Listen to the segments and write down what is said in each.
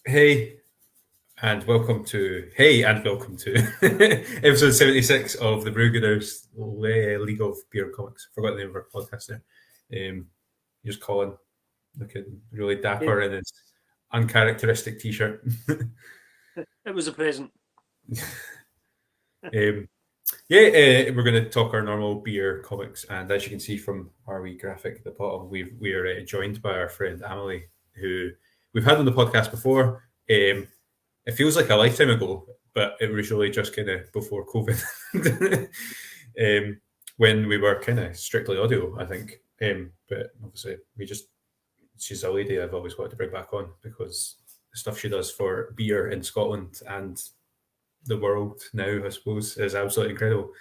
Hey and welcome to episode 76 of the Brewgooders League of Beer and Comics. Forgot the name of our podcast there. Here's Colin looking really dapper in his uncharacteristic t-shirt. It was a present. We're going to talk our normal beer comics, and as you can see from our wee graphic at the bottom, we're joined by our friend Amelie, who we've had on the podcast before. It feels like a lifetime ago, but it was really just kind of before COVID, when we were kind of strictly audio, I think. But obviously, she's a lady I've always wanted to bring back on because the stuff she does for beer in Scotland and the world now, I suppose, is absolutely incredible.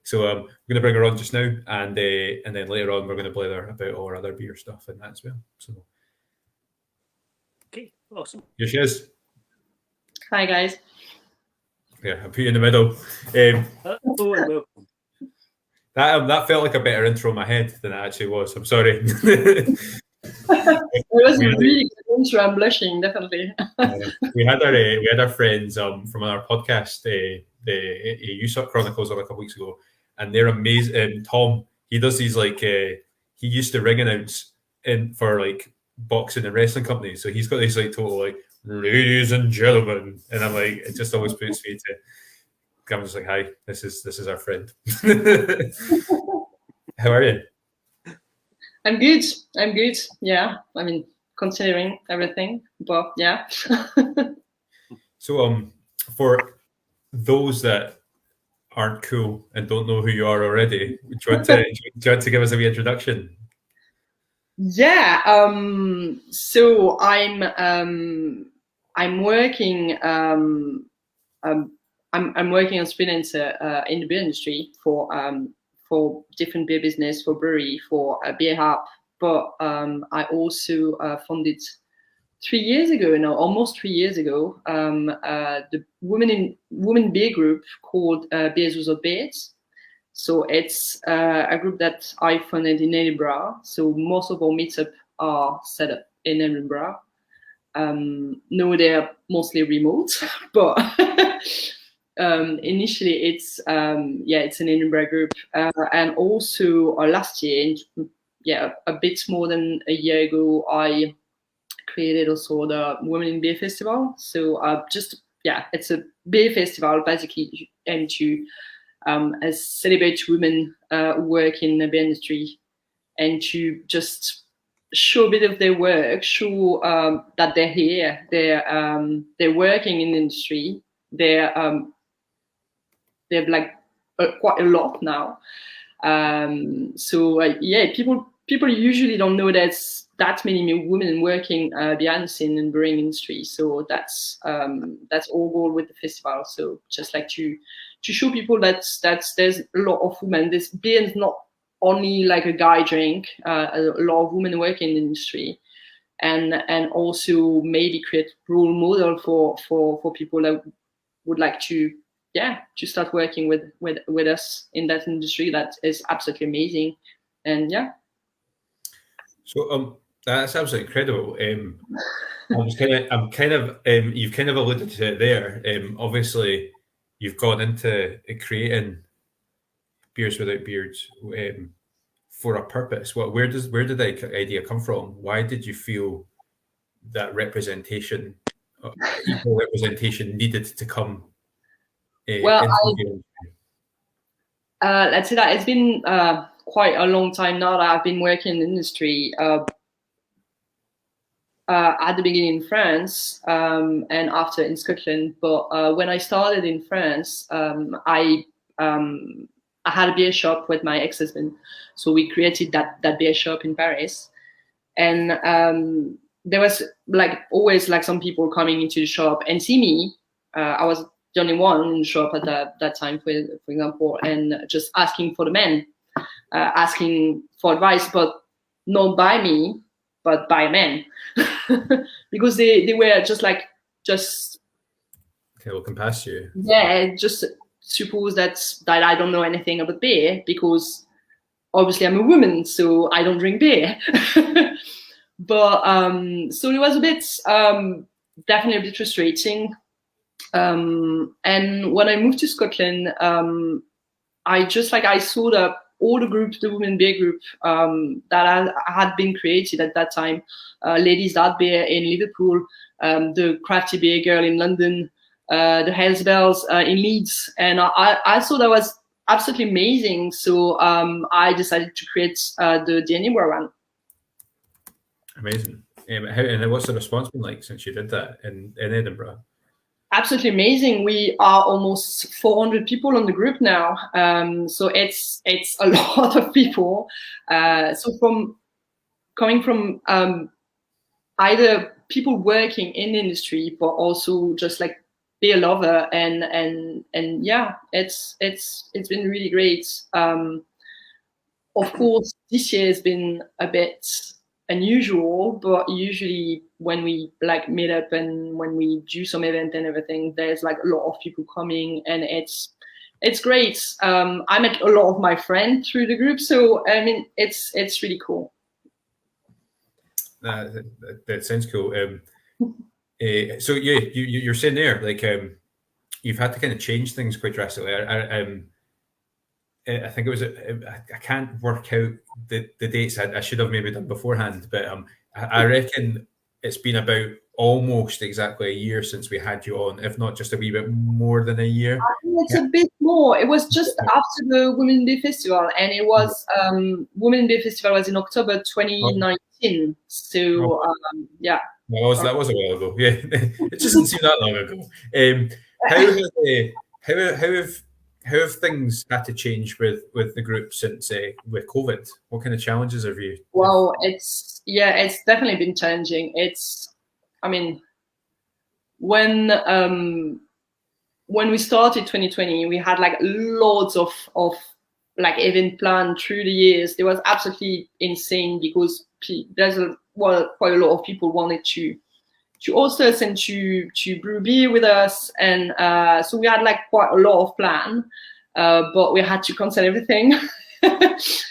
So we're going to bring her on just now, and then later on we're going to blather about all our other beer stuff and that as well. So, okay, awesome. Here she is. Hi guys. Yeah, I put you in the middle. That felt like a better intro in my head than it actually was. I'm sorry. It was a really good intro. I'm blushing, definitely. We had our friends from our podcast, the USOC Chronicles, on a couple weeks ago, and they're amazing. Tom, he does these he used to ring announce for like boxing and wrestling companies, so he's got these like total like ladies and gentlemen, and I'm like, it just always puts me to. I'm just like, hi, this is our friend. How are you? I'm good. Yeah, I mean, considering everything, but yeah. So, for those that aren't cool and don't know who you are already, do you want to give us a wee introduction? Yeah. So I'm working. I'm working as freelancer in the beer industry for different beer business, for brewery, for a beer hub. But I also founded 3 years ago now, almost 3 years ago, the women beer group called Beers Without Beards. So it's a group that I founded in Edinburgh. So most of our meetup are set up in Edinburgh. No, they're mostly remote, but initially it's an Edinburgh group, and also last year, a bit more than a year ago, I created also the Women in Beer Festival. So it's a beer festival basically aimed to celebrate women who work in the beer industry and to just show a bit of their work, show that they're here, they're working in the industry, they're like quite a lot now. People usually don't know there's that many women working behind the scene in the brewing industry. So that's our goal with the festival. So just like to show people that there's a lot of women. This beer is not only like a guy drink. A lot of women work in the industry, and also maybe create role model for people that would like to start working with us in that industry. That is absolutely amazing. And yeah. So that's absolutely incredible. I'm kind of you've kind of alluded to it there. Obviously, you've gone into creating Beers Without Beards for a purpose. Where did that idea come from? Why did you feel that equal representation needed to come? Let's say that it's been quite a long time now that I've been working in the industry. At the beginning in France, and after in Scotland. But when I started in France, I had a beer shop with my ex-husband. So we created that beer shop in Paris. And there was always some people coming into the shop and see me. I was the only one in the shop at that time, for example, and just asking for the men, asking for advice, but not by me, but by men. Because they were just looking past you. Yeah, just suppose that I don't know anything about beer, because obviously I'm a woman, so I don't drink beer. But so it was a bit definitely a bit frustrating. And when I moved to Scotland, I saw that all the groups, the women beer group that had been created at that time, Ladies That Beer in Liverpool, the Crafty Beer Girl in London, the Hells Bells in Leeds, and I thought that was absolutely amazing. So I decided to create the Edinburgh one. Amazing. And what's the response been like since you did that in Edinburgh? Absolutely amazing. We are almost 400 people on the group now, so it's a lot of people. So from coming from either people working in the industry, but also just like beer lover, and yeah, it's been really great. Of course, this year has been a bit unusual, but usually when we like meet up and when we do some event and everything, there's like a lot of people coming, and it's great. I met a lot of my friends through the group, so I mean it's really cool. That sounds cool. So yeah, you're saying there like you've had to kind of change things quite drastically. I think it was I can't work out the dates. I should have maybe done beforehand, but I reckon it's been about almost exactly a year since we had you on, if not just a wee bit more than a year. I think it's a bit more. It was just after the Women Beer Festival, and it was Women Beer Festival was in October 2019. So yeah. Well, that was a while ago. Yeah, it just doesn't seem that long ago. How have things had to change with the group since with COVID? What kind of challenges have you? Well, it's definitely been challenging. I mean, when we started 2020, we had like loads of like event planned through the years. It was absolutely insane because there's quite a lot of people wanted to host us and to brew beer with us, and so we had like quite a lot of plan, but we had to cancel everything.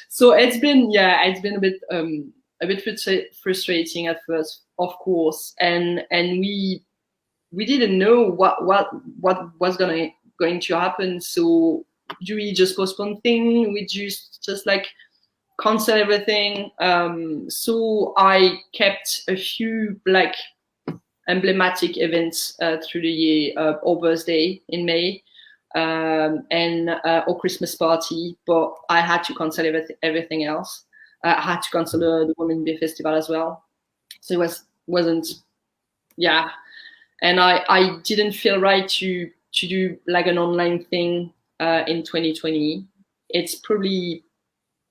So it's been a bit frustrating at first, of course, and we didn't know what was going to happen. So do we just postpone things? We just like cancel everything. So I kept a few like emblematic events through the year, our birthday in May, and our Christmas party, but I had to cancel everything else. I had to cancel the Women Beer Festival as well. So it wasn't, yeah. And I didn't feel right to do like an online thing in 2020. It's probably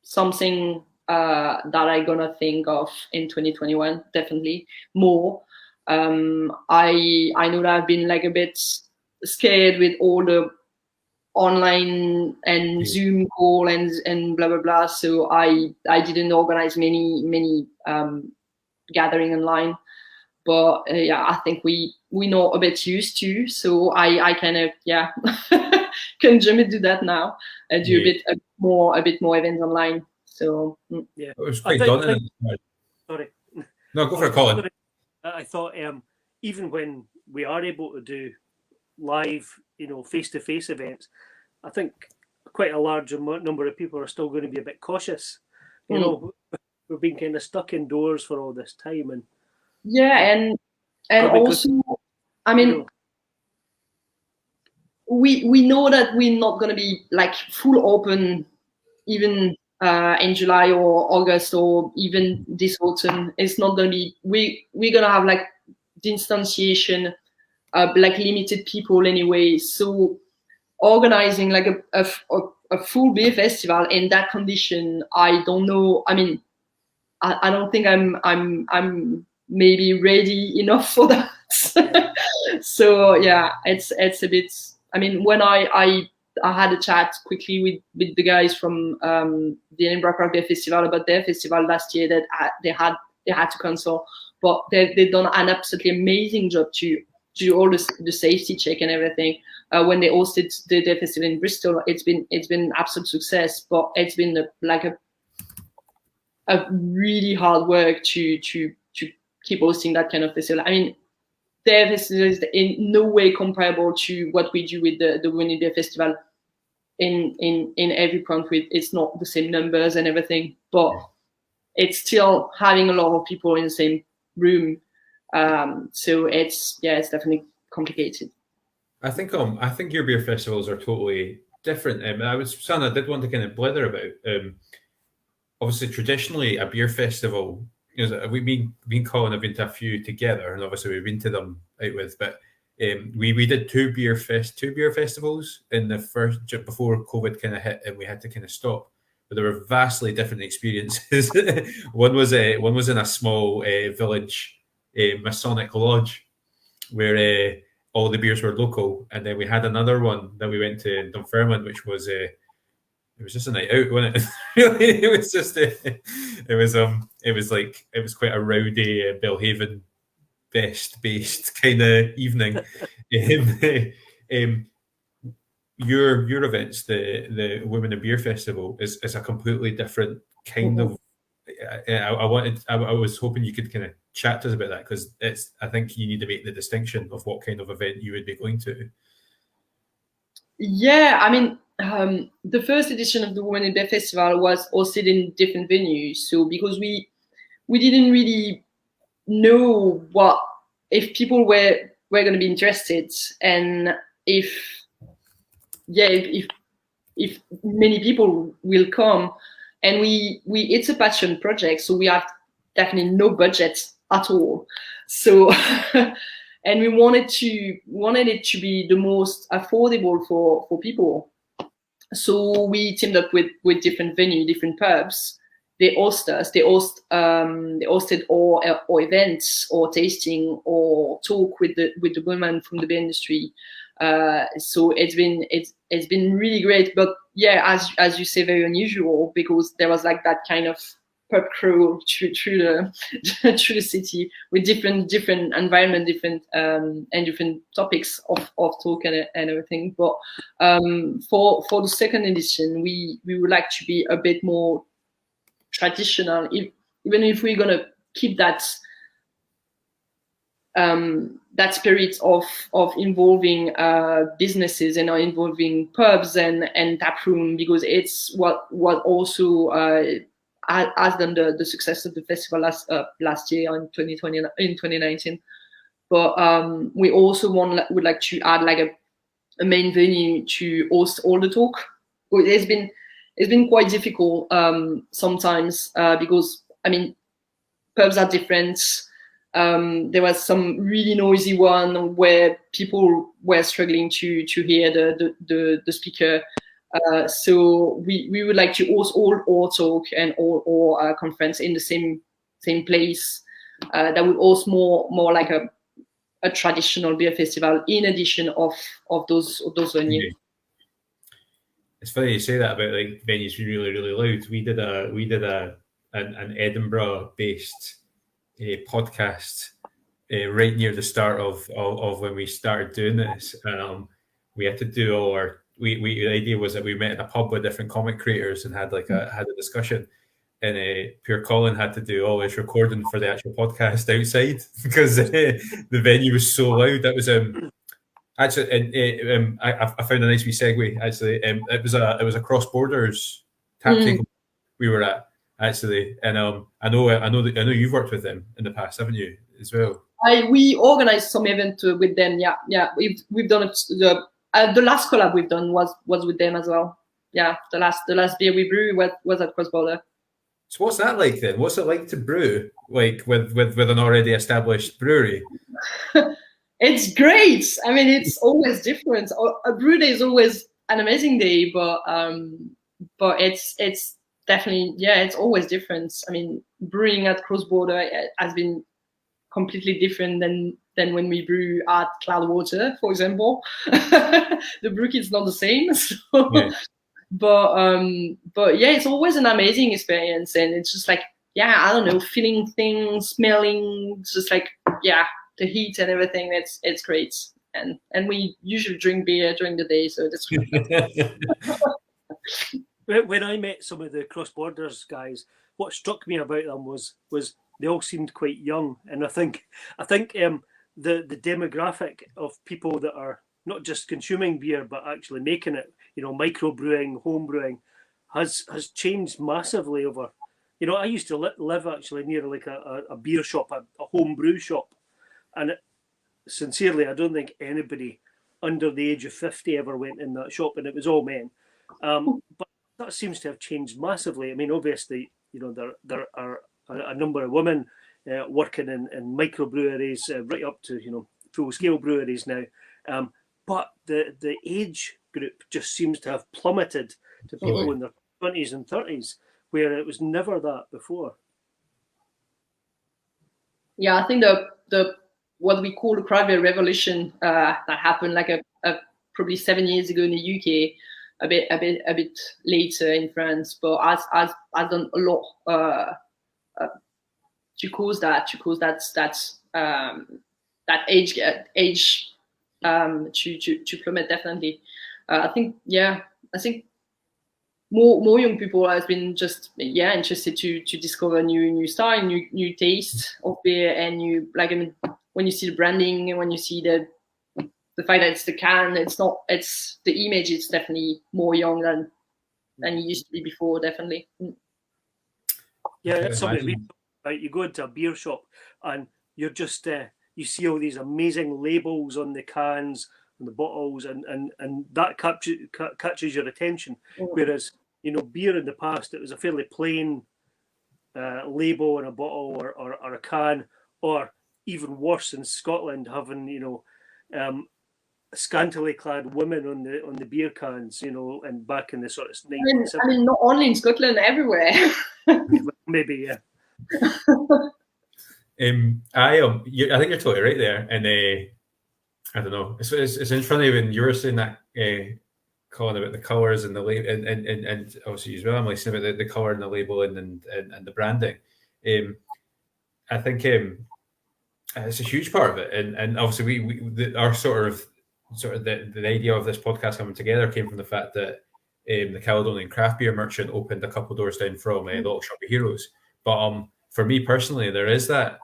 something that I'm gonna think of in 2021, definitely more. I know that I've been like a bit scared with all the online and Zoom call and blah blah blah. So I didn't organize many gathering online. But yeah, I think we know a bit used to. So I kind of can jump into that now. Do a bit more events online. So yeah, it was quite daunting. Sorry, no, go for it, Colin. I thought even when we are able to do live, face-to-face events, I think quite a large number of people are still going to be a bit cautious. You know, we've been kind of stuck indoors for all this time, and and also, I mean, we know that we're not going to be like full open even in July or August or even this autumn. It's not going to be. We're going to have like distanciation, like limited people anyway. So organizing like a full beer festival in that condition, I don't know. I mean, I don't think I'm maybe ready enough for that. So yeah, it's a bit. I mean, when I had a chat quickly with the guys from the Edinburgh Craft Beer Festival about their festival last year that they had to cancel, but they've done an absolutely amazing job to do all the safety check and everything. When they hosted their festival in Bristol, it's been absolute success, but it's been a really hard work to keep hosting that kind of festival. I mean, their festival is in no way comparable to what we do with the Women in Beer Festival in every country. It's not the same numbers and everything, but it's still having a lot of people in the same room. So it's definitely complicated. I think your beer festivals are totally different. I was something I did want to kind of blather about. Obviously, traditionally, a beer festival, we've been calling, I've been to a few together, and obviously we've been to them out with, but we did two beer festivals in the first, just before COVID kind of hit, and we had to kind of stop. But there were vastly different experiences. One was in a small village Masonic lodge where all the beers were local, and then we had another one that we went to in Dunfermline, which was it was just a night out, wasn't it? Really, it was just it was quite a rowdy Belhaven based kind of evening. Your events, the Women in Beer Festival, is a completely different kind of. I was hoping you could kind of chat to us about that, because I think you need to make the distinction of what kind of event you would be going to. Yeah, I mean, the first edition of the Women in Beer Festival was hosted in different venues. So because we didn't really know if people were going to be interested, and if many people will come, and it's a passion project, so we have definitely no budget at all. So and we wanted it to be the most affordable for people. So we teamed up with different venues, different pubs. They host us. They hosted or events or tasting or talk with the women from the beer industry. So it's been really great. But yeah, as you say, very unusual, because there was like that kind of pub crawl through the city with different environment, and different topics of talk and everything. But for the second edition, we would like to be a bit more traditional, even if we're gonna keep that spirit of involving businesses and involving pubs and taproom, because it's what also has done the success of the festival last year in 2019. But we also would like to add like a main venue to host all the talk. It's been quite difficult sometimes because, I mean, pubs are different. There was some really noisy one where people were struggling to hear the speaker. So we would like to host all our talk and all conference in the same place. That would host more like a traditional beer festival in addition of those venues. Okay. It's funny you say that about like venues being really, really loud. We did an Edinburgh-based podcast right near the start of when we started doing this. We had to do all our. The idea was that we met in a pub with different comic creators and had a discussion, and poor Colin had to do all his recording for the actual podcast outside because the venue was so loud. That was actually, and I found a nice wee segue. Actually, it was a cross borders tactical we were at actually, and I know you've worked with them in the past, haven't you, as well? We organized some event with them. Yeah, we've done it. The last collab we've done was with them as well. Yeah, the last beer we brew was at Cross Border. So what's that like then? What's it like to brew like with an already established brewery? It's great. I mean, it's always different. A brew day is always an amazing day, but it's definitely, it's always different. I mean, brewing at Cross Border has been completely different than when we brew at Cloudwater, for example. The brew kit's not the same. So. Yeah. But yeah, it's always an amazing experience, and it's just like, I don't know, feeling things, smelling, just like, the heat and everything. It's great, and we usually drink beer during the day, so that's When I met some of the Cross Borders guys, what struck me about them was they all seemed quite young, and I think the demographic of people that are not just consuming beer but actually making it, microbrewing, home brewing, has changed massively over. I used to live actually near like a beer shop, a home brew shop, and sincerely, I don't think anybody under the age of 50 ever went in that shop, and it was all men. But that seems to have changed massively. I mean, obviously, there are a number of women working in microbreweries, right up to full scale breweries now. But the age group just seems to have plummeted to people in their 20s and 30s, where it was never that before. Yeah, I think the what we call the craft beer revolution that happened like probably 7 years ago in the UK, a bit later in France, but has done a lot to cause that age to plummet definitely. I think more young people has been just interested to discover new style, new taste of beer, and when you see the branding and when you see the fact that it's the can, it's the image, it's definitely more young than it used to be before, definitely. Yeah, that's something. Right, you go into a beer shop and you're just you see all these amazing labels on the cans and the bottles, and that catches your attention. Whereas beer in the past, it was a fairly plain label on a bottle or a can, or even worse in Scotland, having scantily clad women on the beer cans, and back in the sort of 1970s. I mean, not only in Scotland, everywhere. Maybe, yeah. I think you're totally right there, and I don't know. It's in front of you when you were saying that, Colin, about the colours and the label, and obviously as well, I'm listening about the colour and the label and the branding. I think it's a huge part of it, and obviously our sort of the idea of this podcast coming together came from the fact that the Caledonian Craft Beer Merchant opened a couple doors down from Little Shop of Heroes. But for me personally, there is that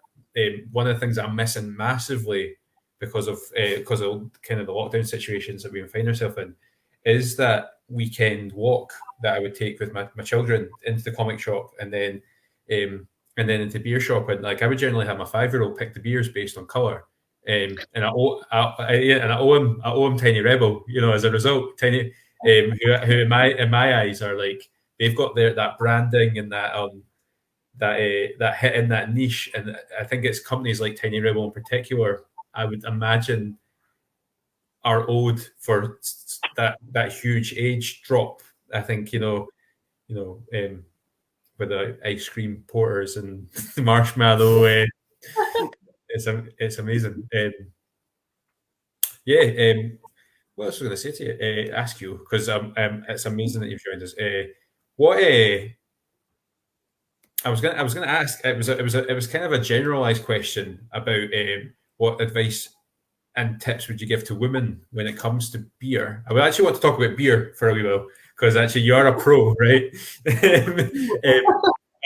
one of the things that I'm missing massively because of kind of the lockdown situations that we find ourselves in, is that weekend walk that I would take with my children into the comic shop and then into beer shop, and like I would generally have my 5-year-old pick the beers based on colour. And I owe him Tiny Rebel, as a result. Tiny, who in my eyes are like, they've got that branding and that hit in that niche, and I think it's companies like Tiny Rebel in particular, I would imagine, are owed for that huge age drop. I think with the ice cream porters and the marshmallow. It's amazing. What else was I going to say to you? Ask you, because it's amazing that you've joined us. I was going to ask. It was kind of a generalized question about what advice and tips would you give to women when it comes to beer. I would actually want to talk about beer for a wee while, because actually you are a pro, right?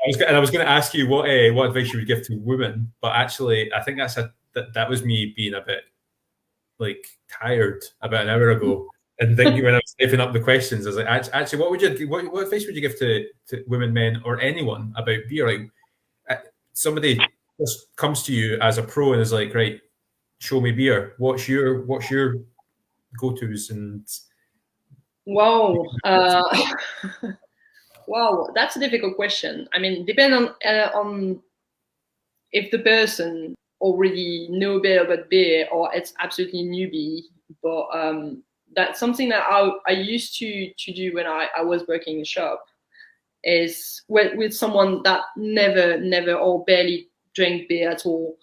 I was going to ask you what advice you would give to women, but actually I think that was me being a bit like tired about an hour ago, and thinking when I was typing up the questions, I was like, actually, what advice would you give to women, men, or anyone about beer? Like somebody just comes to you as a pro and is like, right, show me beer. What's your go-tos? And wow. Wow, that's a difficult question. I mean, depending on if the person already know beer about beer or it's absolutely newbie. But that's something that I used to do when I was working in a shop, is with someone that never or barely drank beer at all,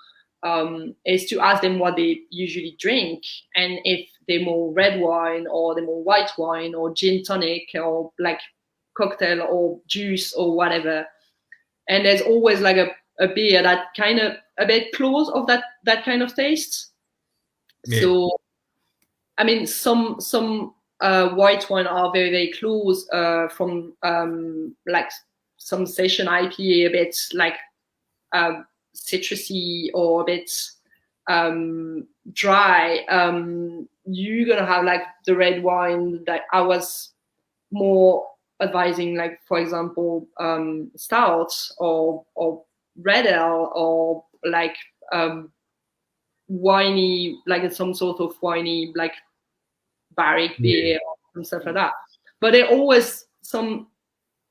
is to ask them what they usually drink, and if they're more red wine or they're more white wine or gin tonic or like cocktail or juice or whatever. And there's always like a beer that kind of a bit close of that kind of taste. Yeah. So I mean, some white wine are very, very close from like some session IPA, a bit like citrusy or a bit dry, you're gonna have like the red wine that I was more advising, like for example, stouts or red ale or like winey, like some sort of winey, like barrique beer and stuff like that. But they always some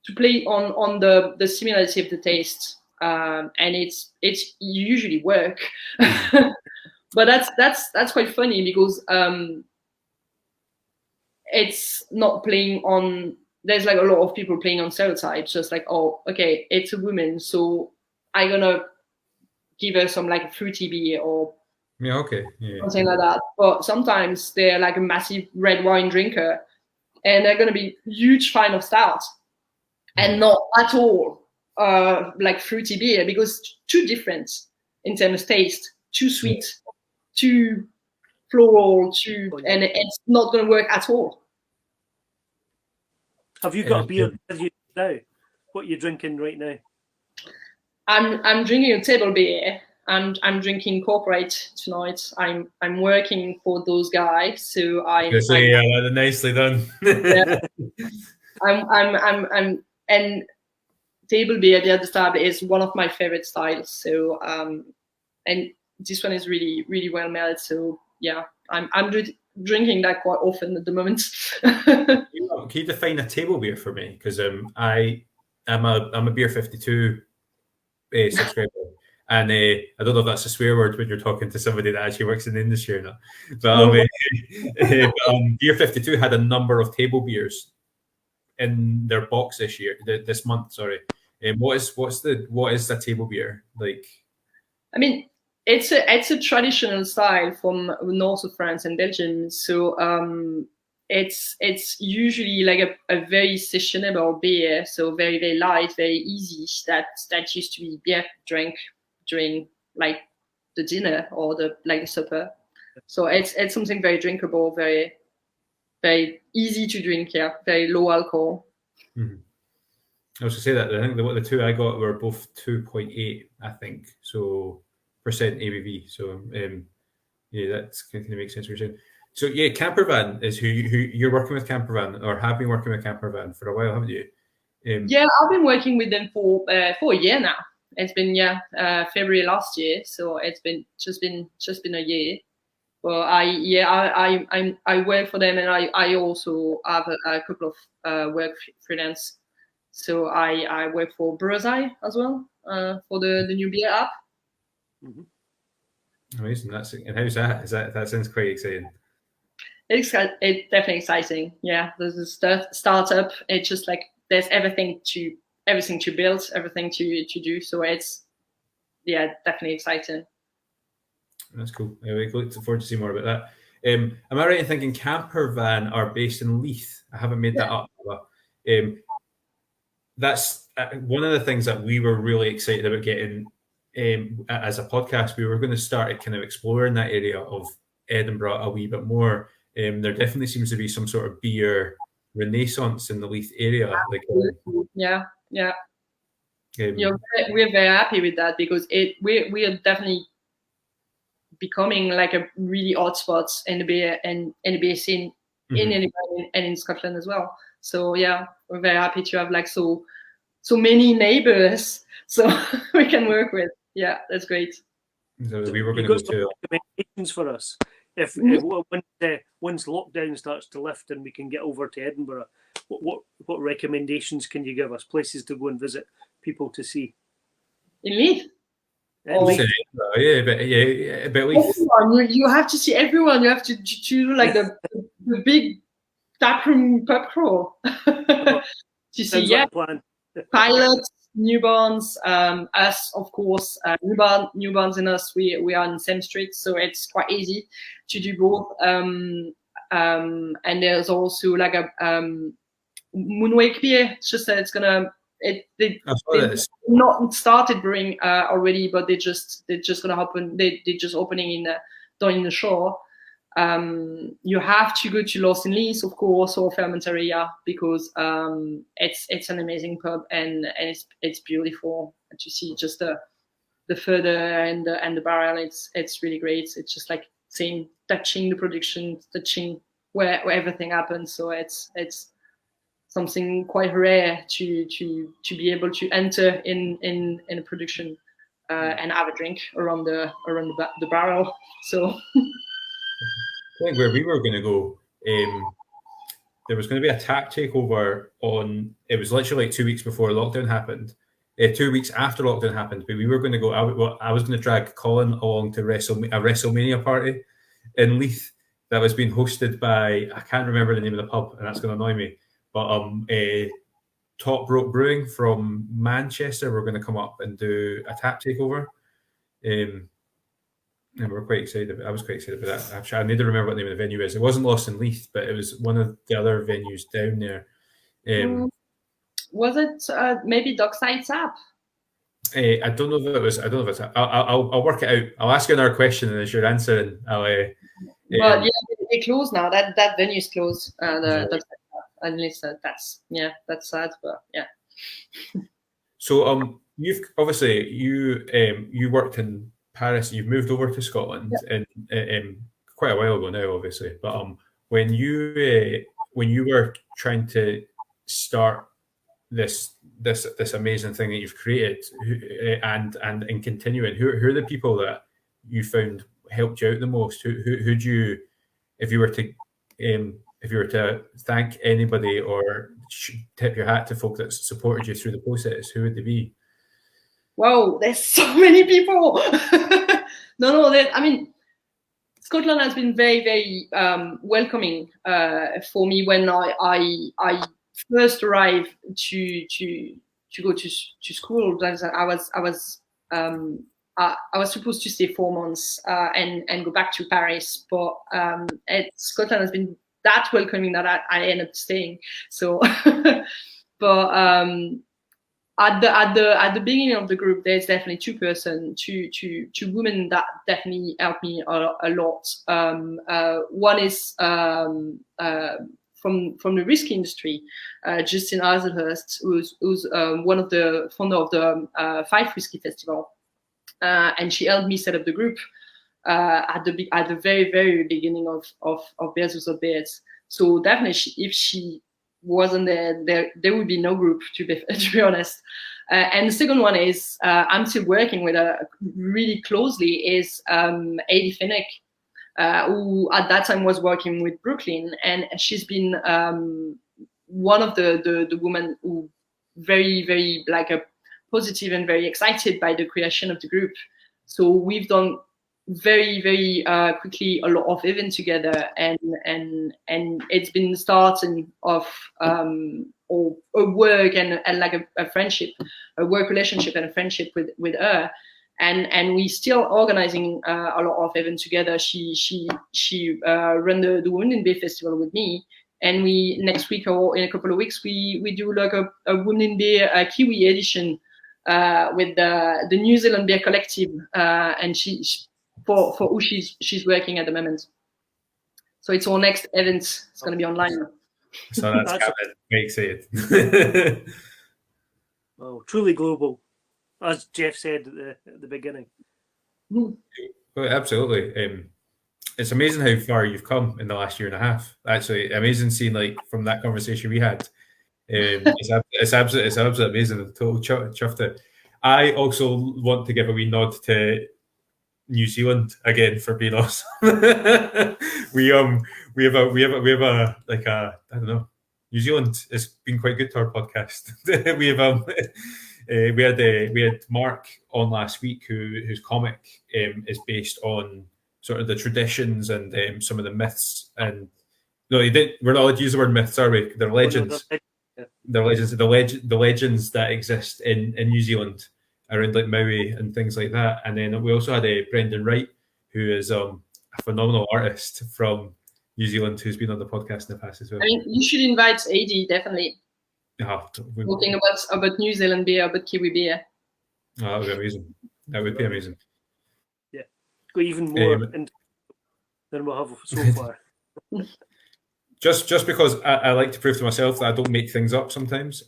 to play on the similarity of the taste, and it's usually work. But that's quite funny because it's not playing on. There's like a lot of people playing on stereotypes, just like, oh, okay, it's a woman, so I'm gonna give her some like fruity beer or something like that. But sometimes they're like a massive red wine drinker, and they're gonna be huge fan of stout, and not at all like fruity beer, because too different in terms of taste, too sweet, too floral, and it's not gonna work at all. Have you got a beer with you now? What are you drinking right now? I'm drinking a table beer, and I'm drinking corporate tonight. I'm working for those guys, so nicely done. Yeah. I'm and table beer, the other style, is one of my favorite styles. So and this one is really really well made. So yeah, I'm drinking that quite often at the moment. Can you define a table beer for me? Because I'm a beer 52 subscriber, and I don't know if that's a swear word when you're talking to somebody that actually works in the industry or not. But Beer 52 had a number of table beers in their box this month. Sorry, what is the table beer like? I mean, it's a traditional style from north of France and Belgium. So it's usually like a very sessionable beer, so very very light, very easy. That used to be beer drank during like the dinner or the supper. So it's something very drinkable, very very easy to drink. Yeah, very low alcohol. Mm-hmm. I was to say that I think the two I got were both 2.8, I think, so percent ABV. So that's kind of makes sense what you're saying. So yeah, Campervan is who you're working with. Campervan, or have been working with Campervan for a while, haven't you? Yeah, I've been working with them for a year now. It's been February last year, so it's been just been a year. Well, I work for them, and I also have a couple of work freelance. So I work for Brewseye as well for the new beer app. Mm-hmm. Amazing. And how's that? That sounds quite exciting. It's definitely exciting. Yeah, there's a startup. It's just like there's everything to build, everything to do. So it's definitely exciting. That's cool. We look forward to see more about that. Am I right in thinking Campervan are based in Leith? I haven't made that up. But, that's one of the things that we were really excited about getting as a podcast. We were going to start kind of exploring that area of Edinburgh a wee bit more. There definitely seems to be some sort of beer renaissance in the Leith area. Yeah. We're very happy with that, because we are definitely becoming like a really hotspot in the beer scene in Edinburgh and in Scotland as well. So yeah, we're very happy to have like so many neighbors so we can work with. Yeah, that's great. So we were going to go to recommendations for us. If once lockdown starts to lift and we can get over to Edinburgh, what recommendations can you give us? Places to go and visit, people to see in Leith. But Leith. You have to see everyone. You have to do like the big taproom pub crawl to see. Like plan. Pilots, newborns, us, of course. Newborns and us. We are in the same street, so it's quite easy to do both. And there's also like a Moonwake beer. It's just that it's gonna. They not started brewing already, but they're just gonna open. They're just opening down in the shore. You have to go to Lost in Leith, of course, or Fermenteria, because it's an amazing pub, and it's beautiful to see just the the further and the barrel, it's really great. It's just like touching the production, touching where everything happens. So it's something quite rare to be able to enter in a production and have a drink around the barrel. So I think where we were going to go, there was going to be a tap takeover on. It was literally like 2 weeks before lockdown happened. 2 weeks after lockdown happened, but we were going to go. I was going to drag Colin along to a WrestleMania party in Leith that was being hosted by, I can't remember the name of the pub, and that's going to annoy me. But Top Rope Brewing from Manchester were going to come up and do a tap takeover. And we're quite excited. I was quite excited about that. Actually, I need to remember what the name of the venue is. It wasn't Lost in Leith, but it was one of the other venues down there. Was it maybe Dockside Tap? I don't know if it was. I don't know if it's. I'll work it out. I'll ask you another question, and as you're answering, I'll. But yeah, they closed now. That venue's closed. At least that's sad, but yeah. So you've obviously you worked in Paris. You've moved over to Scotland and quite a while ago now, obviously. But when you were trying to start this amazing thing that you've created and continuing, who are the people that you found helped you out the most? Who do you, if you were to thank anybody or tip your hat to folk that supported you through the process, who would they be? Wow, there's so many people. I mean, Scotland has been very, very welcoming for me when I first arrived to go to school. I was supposed to stay 4 months and go back to Paris, but Scotland has been that welcoming that I ended up staying. So, but at the beginning of the group, there's definitely two women that definitely helped me a lot. One is from the whiskey industry, Justin Hazelhurst, who's one of the founder of the Fife Whiskey Festival, and she helped me set up the group at the very, very beginning of Beers Without Beards. So definitely, if she wasn't there would be no group, to be honest. And the second one is I'm still working with her really closely is Adi Finnick, who at that time was working with Brooklyn, and she's been one of the women who very, very like a positive and very excited by the creation of the group. So we've done very, very quickly a lot of events together, and it's been starting of or a work and like a friendship, a work relationship and a friendship with her, and we still organizing a lot of events together. She run the Women in Beer Festival with me, and we next week or in a couple of weeks we do like a Women in Beer Kiwi edition with the New Zealand Beer Collective, and she for who she's working at the moment. So it's our next event. It's going to be online. So that's very excited. Well, truly global, as Jeff said at the beginning. Well, absolutely. It's amazing how far you've come in the last year and a half. Actually, amazing seeing like from that conversation we had. It's absolutely amazing. Total chuffed it. I also want to give a wee nod to New Zealand again for being awesome. we have a like a I don't know. New Zealand has been quite good to our podcast. we had Mark on last week whose comic is based on sort of the traditions and some of the myths and no, we're not allowed to use the word myths, are we? They're legends. They're legends. The legends that exist in New Zealand around like Maui and things like that. And then we also had Brendan Wright, who is a phenomenal artist from New Zealand, who's been on the podcast in the past as well. I mean, you should invite AD, definitely. Talking about New Zealand beer, about Kiwi beer. Oh, that would be amazing. That would be amazing. Yeah, go even more than we'll have so far. Just because I like to prove to myself that I don't make things up sometimes.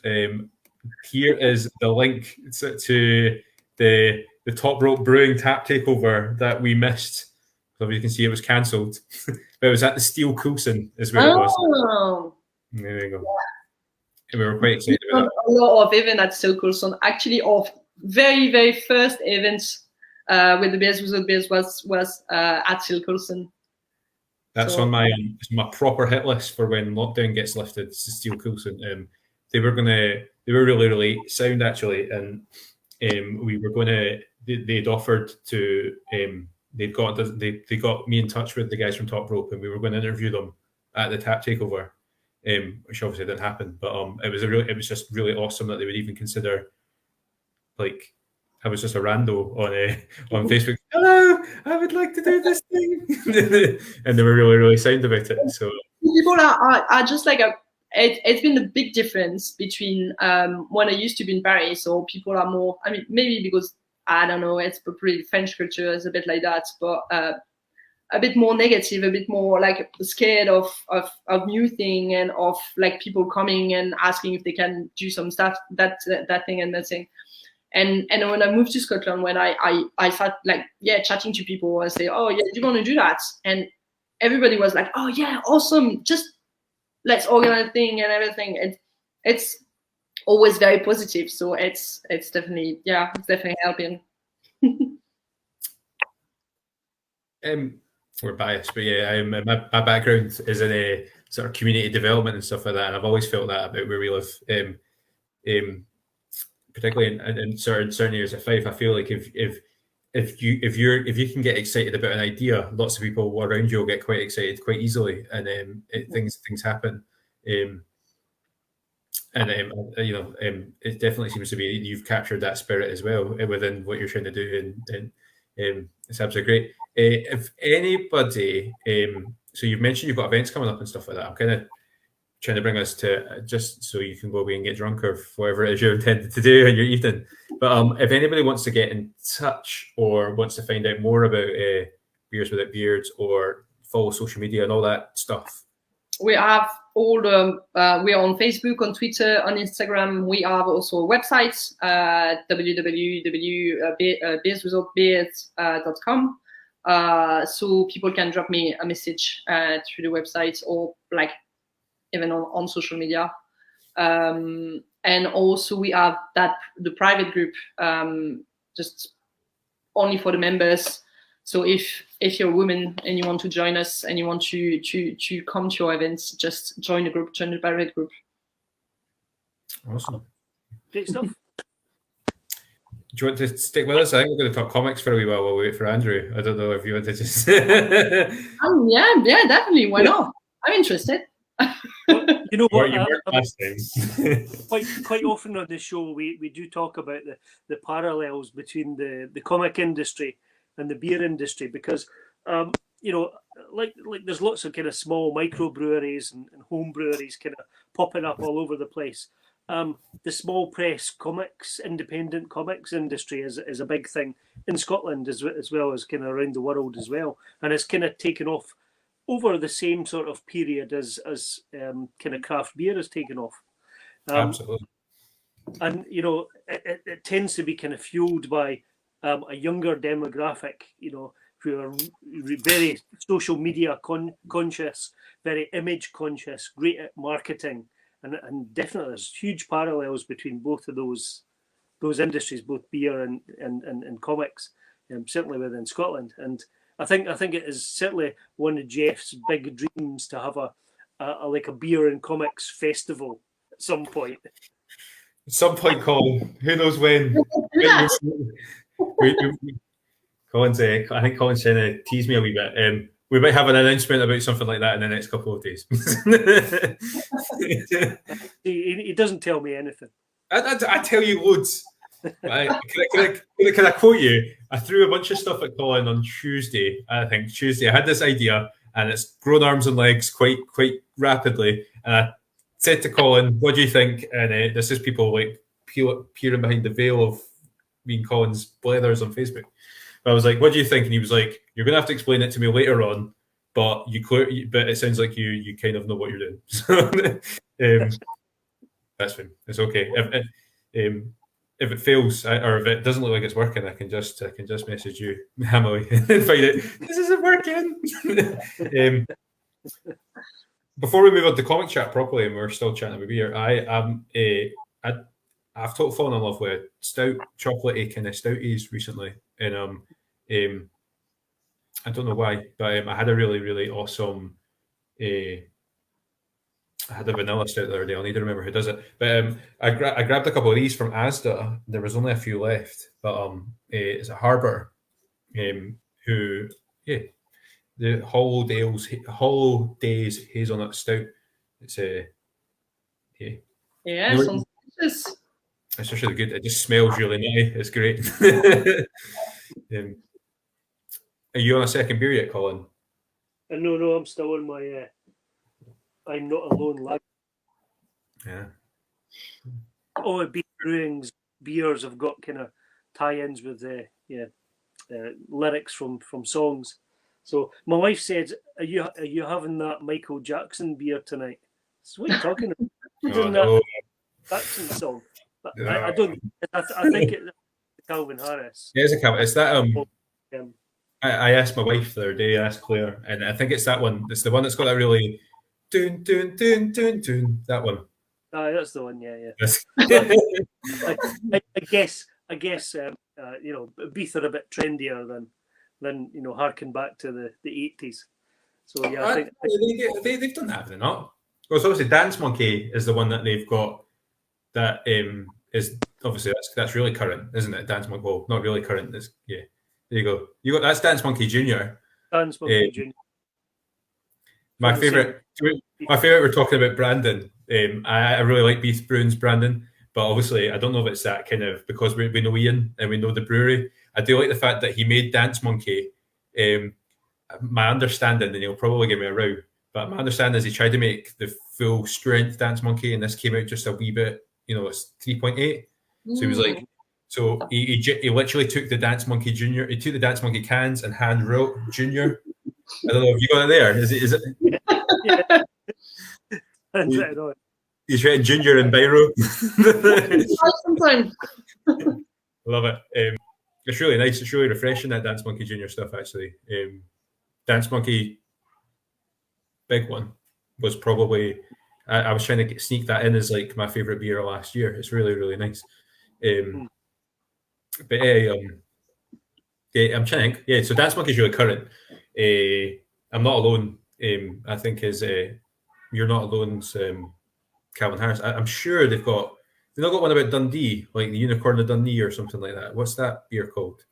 Here is the link to the the Top Rope Brewing tap takeover that we missed. So you can see it was cancelled. But it was at the Steel Coulson is where it was. Oh, There you go. And we were quite excited about that. a lot of events at Steel Coulson. Actually, our very, very first event with the Beers Without Beers was at Steel Coulson. That's on my proper hit list for when lockdown gets lifted. It's the Steel Coulson. They were really, really sound actually, and we were gonna. They'd offered to. They got me in touch with the guys from Top Rope, and we were going to interview them at the tap takeover, which obviously didn't happen. But it was just really awesome that they would even consider. Like, I was just a rando on Facebook. Hello, I would like to do this thing, and they were really, really sound about it. So people are just like it's been a big difference between when I used to be in Paris. So people are more. I mean, maybe because I don't know, it's probably French culture is a bit like that, but a bit more negative, a bit more like scared of new thing and of like people coming and asking if they can do some stuff, that thing and that thing. And when I moved to Scotland, when I started like, chatting to people, I say, oh yeah, do you want to do that? And everybody was like, oh yeah, awesome. Just let's organize a thing and everything. It's always very positive. So it's definitely, it's definitely helping. We're biased, but my background is in a sort of community development and stuff like that, and I've always felt that about where we live. Particularly in certain areas of Fife, I feel like if you can get excited about an idea, lots of people around you will get quite excited quite easily, and things happen. It definitely seems to be you've captured that spirit as well within what you're trying to do, and it's absolutely great. If anybody, so you've mentioned you've got events coming up and stuff like that. I'm kind of trying to bring us to just so you can go away and get drunk or whatever it is you're intended to do in your evening. But if anybody wants to get in touch or wants to find out more about Beers Without Beards or follow social media and all that stuff, we have all the we are on Facebook, on Twitter, on Instagram. We have also a website, www.beerswithoutbeards.com. So people can drop me a message through the website or like even on social media. And also we have the private group, just only for the members. So if you're a woman and you want to join us and you want to come to our events, just join the group, join the private group. Awesome. Great stuff. Do you want to stick with us? I think we're going to talk comics for a wee while while we wait for Andrew. I don't know if you want to just... yeah, definitely. Why not? I'm interested. Well, you know what? Quite often on this show, we do talk about the parallels between the comic industry and the beer industry, because like there's lots of kind of small microbreweries and home breweries kind of popping up all over the place. The small press comics, independent comics industry is a big thing in Scotland as well as kind of around the world as well, and it's kind of taken off over the same sort of period as kind of craft beer has taken off. Absolutely. And it tends to be kind of fueled by a younger demographic, who are very social media conscious, very image conscious, great at marketing, and definitely there's huge parallels between both of those industries, both beer and comics, certainly within Scotland. And I think it is certainly one of Jeff's big dreams to have a beer and comics festival at some point. At some point, Colin. Who knows when? Colin's. I think Colin's trying to tease me a wee bit. We might have an announcement about something like that in the next couple of days. He doesn't tell me anything. I tell you loads. Can I quote you? I threw a bunch of stuff at Colin on Tuesday. I had this idea, and it's grown arms and legs quite rapidly. And I said to Colin, "What do you think?" And this is people like peering behind the veil of me and Colin's blethers on Facebook. But I was like, "What do you think?" And he was like, "You're going to have to explain it to me later on, but but it sounds like you kind of know what you're doing." So that's fine. It's okay. if it fails or if it doesn't look like it's working, I can just message you, Amelie, and find out this isn't working. Before we move on to comic chat properly, and we're still chatting about beer, I've totally fallen in love with stout, chocolatey kind of stouties recently, and I don't know why, but I had a really really awesome. I had a vanilla stout the other day. I'll need to remember who does it. But I grabbed a couple of these from Asda. There was only a few left, but it's a Harbour, who the Hollow Days Hazelnut Stout. It's Yeah, sounds delicious. It's just really good. It just smells really nice. It's great. Are you on a second beer yet, Colin? No, I'm still on my. I'm not alone, lad. Yeah. Oh, Beer Brewing's beers have got kind of tie-ins with lyrics from songs. So my wife said, "Are you having that Michael Jackson beer tonight?" So what are you talking about? Isn't that Jackson song? But I don't. I think it's Calvin Harris. Yeah, it's a Calvin. It's that. I asked my wife the other day. I asked Claire, and I think it's that one. It's the one that's got that really, dun dun dun dun dun. That one. That's the one. Yeah. Yes. I guess. Beef are a bit trendier than harken back to the 80s. So yeah, I think they've done that, have they not? Well, it's obviously Dance Monkey is the one that they've got. That is obviously that's really current, isn't it? Dance Monkey. Well, not really current. It's, yeah. There you go. You got that's Dance Monkey Junior. Dance Monkey Junior. My favorite. We're talking about Brandon. I really like Beef Bruins Brandon, but obviously I don't know if it's that kind of because we know Ian and we know the brewery. I do like the fact that he made Dance Monkey. My understanding, and he'll probably give me a row, but my understanding is he tried to make the full strength Dance Monkey, and this came out just a wee bit. It's 3.8. So he was like. So he literally took the Dance Monkey Junior. He took the Dance Monkey cans and hand wrote Junior. I don't know if you got it there. Is it? Yeah. He's written Junior in biro. Sometimes. Love it. It's really nice. It's really refreshing, that Dance Monkey Junior stuff. Actually, Dance Monkey Big One was probably. I was trying to sneak that in as like my favorite beer last year. It's really really nice. But I'm trying to think. Yeah, so Dance Monkey's really current. I'm Not Alone, I think is You're Not Alone's Calvin Harris. I'm sure they've not got one about Dundee, like the Unicorn of Dundee or something like that. What's that beer called?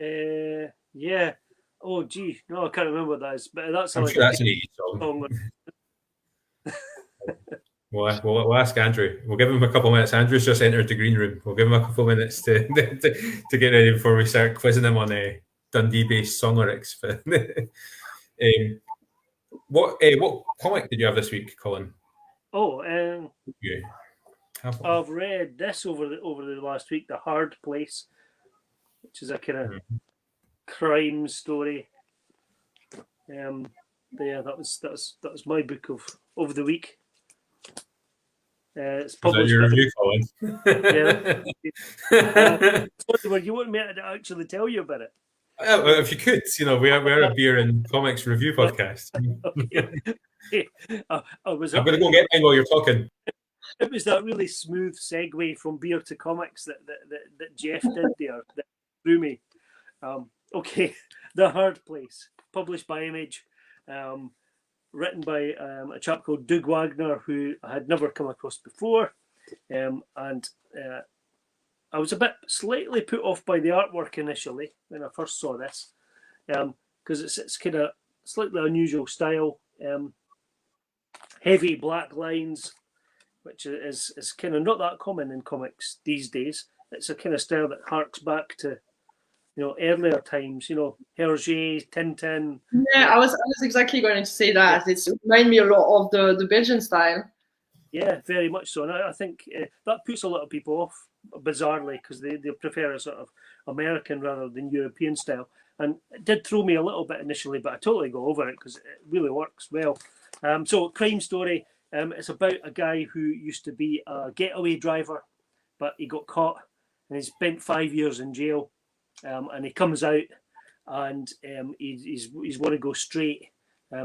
Yeah. Oh, gee. No, I can't remember what that is. But that's I'm sure that's an 80s song. We'll ask Andrew. We'll give him a couple of minutes. Andrew's just entered the green room. We'll give him a couple of minutes to get ready before we start quizzing him on Dundee-based song lyrics. What comic did you have this week, Colin? I've read this over the last week, The Hard Place, which is a kind of crime story. That was my book of the week. It's published. Is that your review, Colin? Yeah. You want me to actually tell you about it? Well, if you could, we are a beer and comics review podcast. Okay. I'm going to go get mine while you're talking. It was that really smooth segue from beer to comics that Jeff did there that threw me. Okay, The Hard Place, published by Image. Written by a chap called Doug Wagner, who I had never come across before. And I was a bit slightly put off by the artwork initially when I first saw this, because it's kind of slightly unusual style, heavy black lines, which is kind of not that common in comics these days. It's a kind of style that harks back to earlier times, Hergé, Tintin. Yeah, I was exactly going to say that. It reminds me a lot of the Belgian style. Yeah, very much so. And I think that puts a lot of people off, bizarrely, because they prefer a sort of American rather than European style. And it did throw me a little bit initially, but I totally got over it because it really works well. So, crime story. It's about a guy who used to be a getaway driver, but he got caught and he spent 5 years in jail, and he comes out, and he's want to go straight.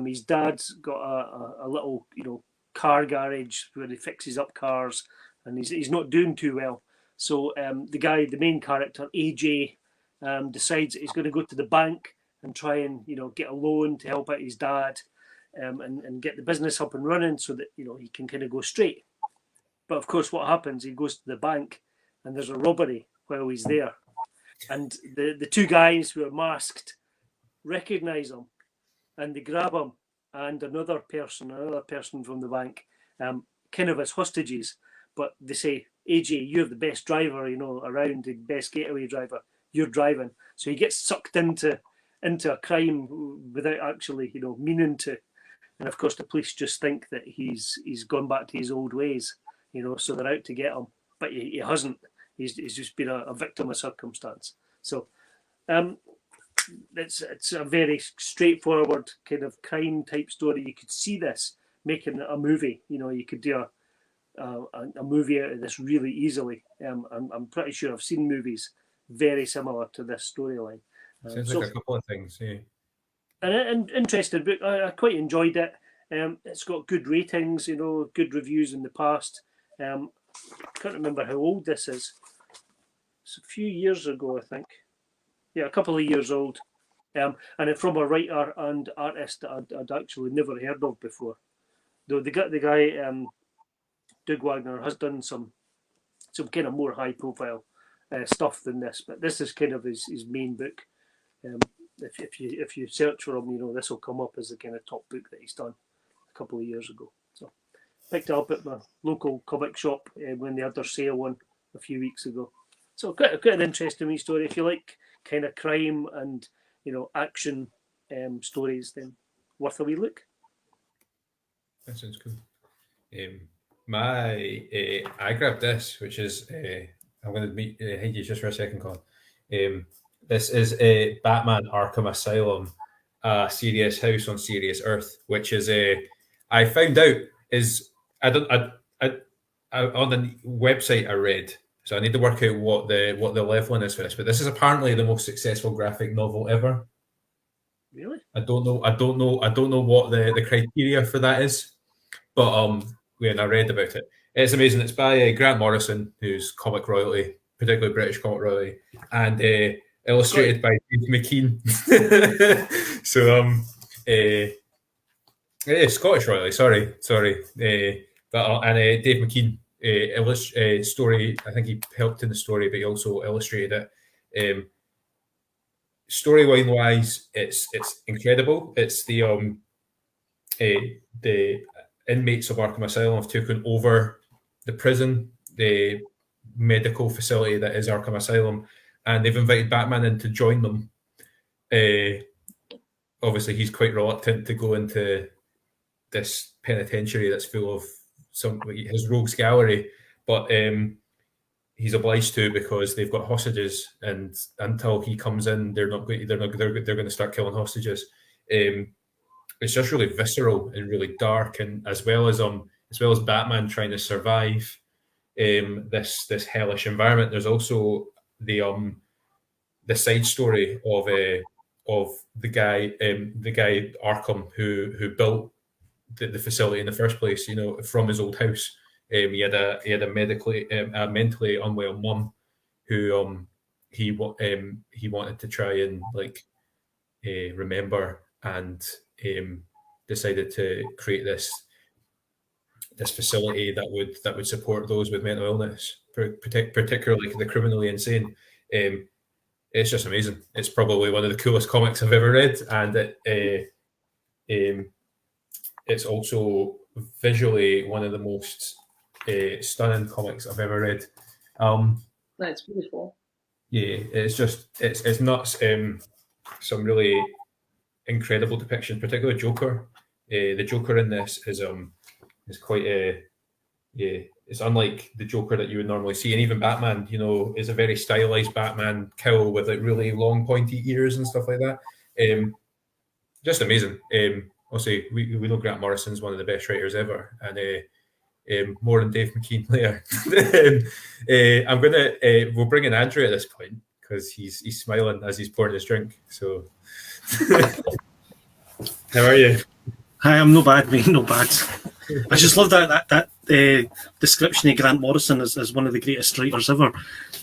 His dad's got a little car garage where he fixes up cars, and he's not doing too well. So the main character AJ, decides that he's going to go to the bank and try and get a loan to help out his dad, and get the business up and running so that he can kind of go straight. But of course, what happens? He goes to the bank, and there's a robbery while he's there, and the two guys who are masked recognize him, and they grab him and another person from the bank, kind of as hostages. But they say, AJ, you're the best driver, around, the best getaway driver. You're driving. So he gets sucked into a crime without actually, meaning to. And of course, the police just think that he's gone back to his old ways, so they're out to get him. But he hasn't. He's just been a victim of circumstance. So it's a very straightforward kind of crime type story. You could see this making a movie. You could do a movie out of this really easily. I'm pretty sure I've seen movies very similar to this storyline. Sounds like a couple of things, yeah. And interesting book. I quite enjoyed it. It's got good ratings, good reviews in the past. Can't remember how old this is. It's a few years ago, I think. Yeah, a couple of years old. And it's from a writer and artist that I'd actually never heard of before. Though the guy Doug Wagner has done some kind of more high profile stuff than this, but this is kind of his main book. If you search for him, this will come up as the kind of top book that he's done a couple of years ago. So picked it up at my local comic shop when they had their sale one a few weeks ago. So quite an interesting wee story. If you like kind of crime and action stories, then worth a wee look. That sounds cool. I grabbed this, which is I'm going to meet Heidi just for a second, Colin. This is a Batman Arkham Asylum, Serious House on Serious Earth, which is I found out is I on the website I read, so I need to work out what the leveling is for this. But this is apparently the most successful graphic novel ever. Really? I don't know what the criteria for that is, but when I read about it, it's amazing. It's by Grant Morrison, who's comic royalty, particularly British comic royalty, and illustrated by Dave McKean. So Scottish royalty. Sorry. But Dave McKean story. I think he helped in the story, but he also illustrated it. Storyline wise, it's incredible. It's the inmates of Arkham Asylum have taken over the prison, the medical facility that is Arkham Asylum, and they've invited Batman in to join them. Obviously, he's quite reluctant to go into this penitentiary that's full of his rogues gallery, but he's obliged to because they've got hostages, and until he comes in, they're going to start killing hostages. It's just really visceral and really dark, and as well as Batman trying to survive this hellish environment, there's also the side story of the guy Arkham who built the facility in the first place. From his old house. He had a mentally unwell mum who he wanted to try and remember, and decided to create this facility that would support those with mental illness, particularly the criminally insane. It's just amazing. It's probably one of the coolest comics I've ever read, and it's also visually one of the most stunning comics I've ever read. That's beautiful. Yeah, it's nuts. Some really incredible depictions, particularly Joker. The Joker in this is quite it's unlike the Joker that you would normally see, and even Batman, is a very stylized Batman cowl with really long pointy ears and stuff like that. Just amazing. Obviously, we know Grant Morrison's one of the best writers ever, and More than Dave McKean later. We'll bring in Andrew at this point because he's smiling as he's pouring his drink. So, how are you? Hi, I'm no bad, mate. No bad. I just love that description of Grant Morrison as one of the greatest writers ever,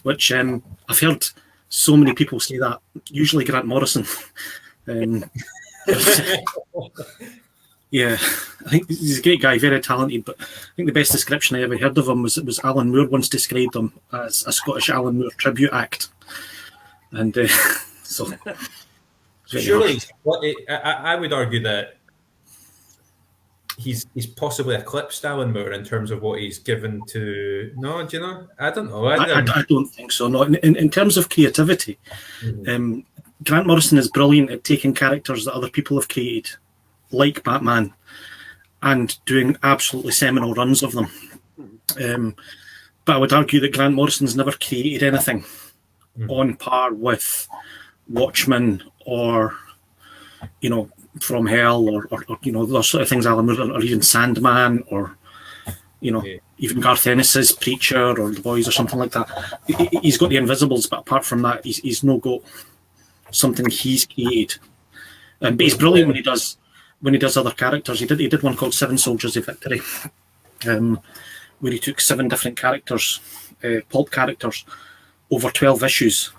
which I've heard so many people say that. Usually Grant Morrison. Yeah, I think he's a great guy, very talented. But I think the best description I ever heard of him was Alan Moore once described him as a Scottish Alan Moore tribute act, and so surely, I would argue that he's possibly eclipsed Alan Moore in terms of what he's given to. No, do you know? I don't know. I don't think so. No, in terms of creativity, Grant Morrison is brilliant at taking characters that other people have created, like Batman, and doing absolutely seminal runs of them. But I would argue that Grant Morrison's never created anything on par with Watchmen or, From Hell or those sort of things, Alan Moore, or even Sandman or, even Garth Ennis's Preacher or The Boys or something like that. He's got the Invisibles, but apart from that, he's no got something he's created. But he's brilliant when he does other characters. He did one called Seven Soldiers of Victory, where he took 7 different characters, pulp characters, over 12 issues,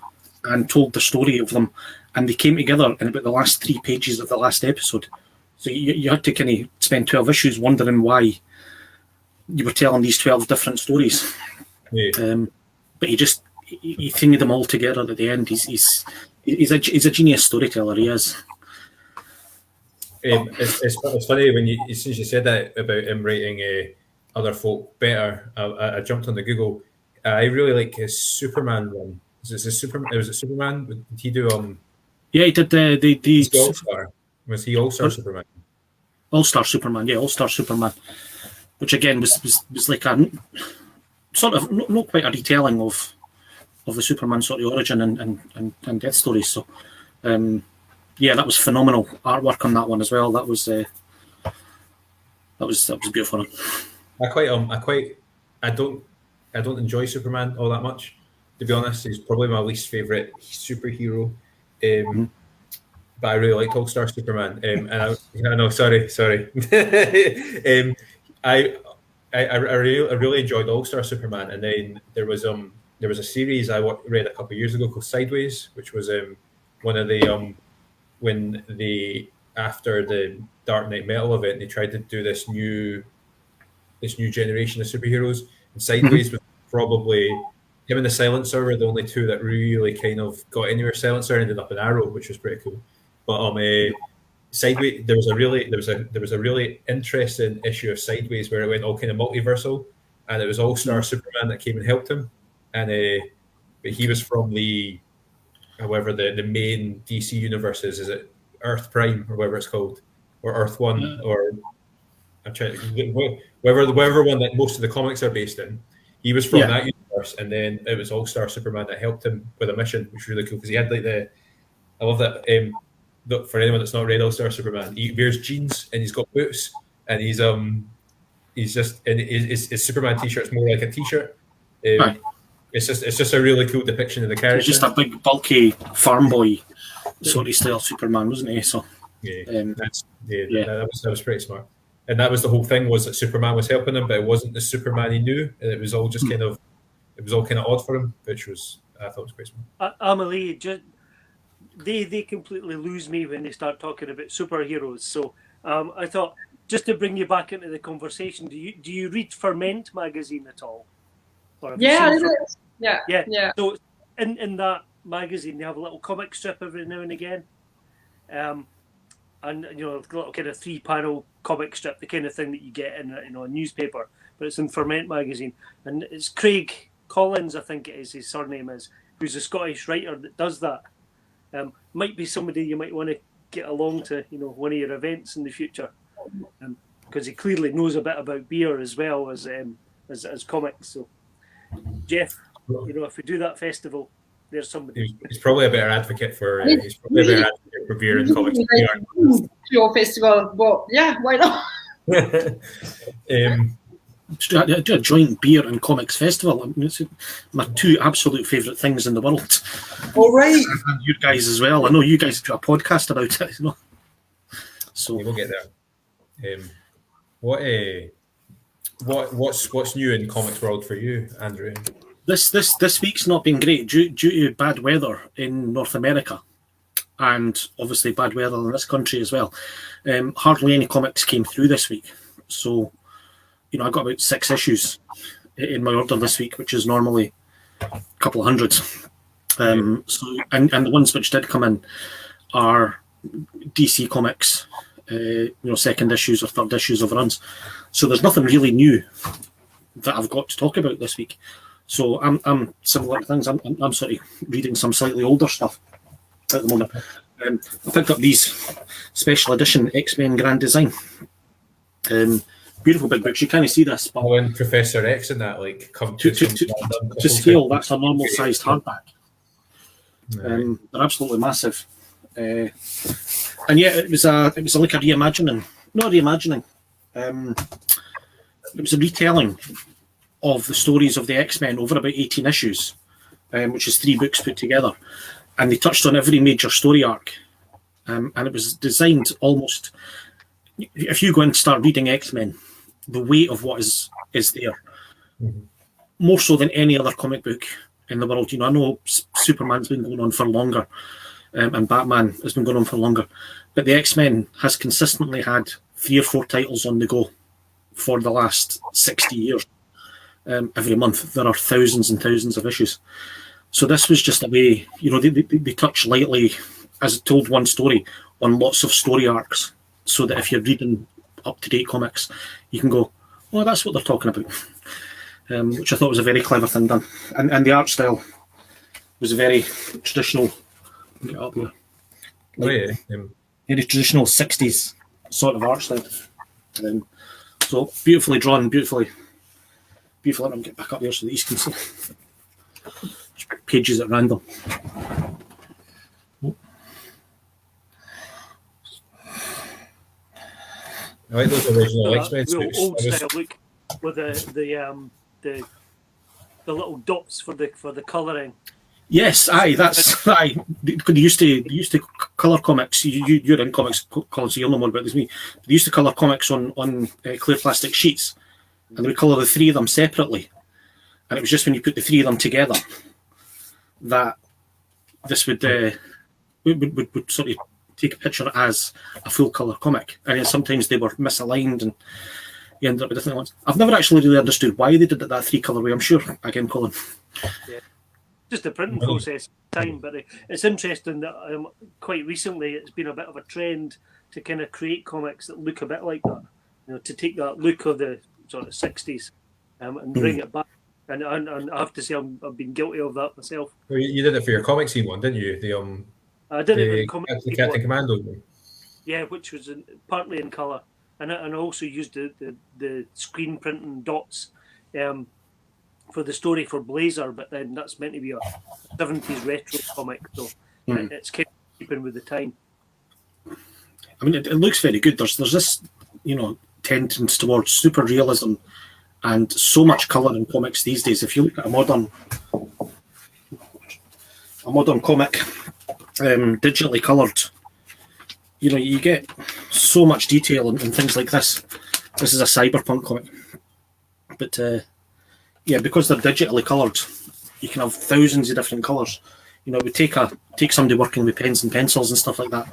and told the story of them, and they came together in about the last 3 pages of the last episode. So you had to kind of spend 12 issues wondering why you were telling these 12 different stories. Yeah. But he thingied them all together at the end. He's a genius storyteller. He is. It's funny when since you said that about him writing other folk better. I jumped on the Google. I really like his Superman run. Was it Superman? Did he do Yeah, he did the All-Star. Was he All-Star Superman? All-Star Superman, yeah, All-Star Superman. Which again was like a sort of not quite a retelling of the Superman sort of origin and death stories. So yeah, that was phenomenal artwork on that one as well. That was beautiful. I don't enjoy Superman all that much, to be honest. He's probably my least favorite superhero. But I really liked All-Star Superman. Sorry. I really enjoyed All-Star Superman, and then there was a series I read a couple of years ago called Sideways, which was one of the after the Dark Knight Metal event, they tried to do this new generation of superheroes, and Sideways was probably him and the Silencer were the only two that really kind of got anywhere. Silencer ended up in Arrow, which was pretty cool. But Sideways, there was a really interesting issue of Sideways where it went all kind of multiversal, and it was All-Star Superman that came and helped him, and but he was from the main DC universe is it Earth Prime or whatever it's called, or Earth One, or I'm trying to whatever one that most of the comics are based in. He was from that universe, and then it was All-Star Superman that helped him with a mission, which was really cool because he had I love that. For anyone that's not read All-Star Superman, he wears jeans and he's got boots, and he's just and his Superman t-shirt's more like a t-shirt. It's just a really cool depiction of the character. He's just a big bulky farm boy sort of style Superman, wasn't he? So that was pretty smart. And that was the whole thing, was that Superman was helping him, but it wasn't the Superman he knew, and it was all just kind of odd for him, which I thought was quite smart. Amelie, they completely lose me when they start talking about superheroes. So I thought, just to bring you back into the conversation, do you read Ferment magazine at all? Yeah. So in that magazine, they have a little comic strip every now and again, and a little kind of 3-panel comic strip, the kind of thing that you get in a newspaper, but it's in Ferment magazine, and it's Craig Collins, I think it is, his surname is, who's a Scottish writer that does that. Might be somebody you might want to get along to, one of your events in the future, because he clearly knows a bit about beer as well as comics. So, Jeff, if we do that festival, there's somebody. He's probably a better advocate for beer and comics. Your festival, but yeah, why not? do a joint beer and comics festival. I mean, it's my two absolute favourite things in the world. All right. And you guys as well. I know you guys do a podcast about it, you know. So we'll get there. What's new in comics world for you, Andrew? This week's not been great due to bad weather in North America, and obviously bad weather in this country as well. Hardly any comics came through this week, so I got about 6 issues in my order this week, which is normally a couple of hundred. So and the ones which did come in are DC Comics, second issues or third issues of runs. So there's nothing really new that I've got to talk about this week. So I'm similar to things. I'm sort of reading some slightly older stuff at the moment. I picked up these special edition X-Men Grand Design. Beautiful big books. You kind of see this, but when Professor X and that come to scale, that's a normal sized hardback. They're absolutely massive. And yeah, it was like a reimagining, not reimagining. It was a retelling of the stories of the X-Men over about 18 issues, which is 3 books put together, and they touched on every major story arc. And it was designed almost. If you go and start reading X-Men, the weight of what is there, more so than any other comic book in the world. I know Superman's been going on for longer, and Batman has been going on for longer, but the X-Men has consistently had 3 or 4 titles on the go for the last 60 years. Every month there are thousands and thousands of issues. So this was just a way, they touch lightly, as it told one story, on lots of story arcs, so that if you're reading up-to-date comics, you can go, oh, that's what they're talking about, which I thought was a very clever thing done. And the art style was a very traditional, get up here, very traditional 60s sort of art style. So beautifully drawn, beautifully. Let me get back up here so that you can see. Just pages at random. I like those original X-Men suits. Old style look with the little dots for the colouring. Yes, that's aye. They used to colour comics. You're in comics, Colin, so you'll know more about this than me. They used to colour comics on clear plastic sheets, and they would colour the 3 of them separately. And it was just when you put the 3 of them together that this would sort of take a picture as a full colour comic. And sometimes they were misaligned and you ended up with different ones. I've never actually really understood why they did it that 3 colour way. I'm sure, again, Colin. Yeah. Just the printing process time, but it's interesting that quite recently it's been a bit of a trend to kind of create comics that look a bit like that, to take that look of the sort of 60s and bring it back. And I have to say I've been guilty of that myself. Well, you did it for your comic scene one, didn't you? I did it with the Captain Commando one. Yeah, which was partly in colour, and I also used the screen printing dots for the story for Blazer, but then that's meant to be a 70s retro comic, so it's keeping with the time. I mean, it looks very good. There's this, tendence towards super realism and so much colour in comics these days. If you look at a modern comic, digitally coloured, you get so much detail and things like this. This is a cyberpunk comic, but because they're digitally coloured, you can have thousands of different colours. It would take somebody working with pens and pencils and stuff like that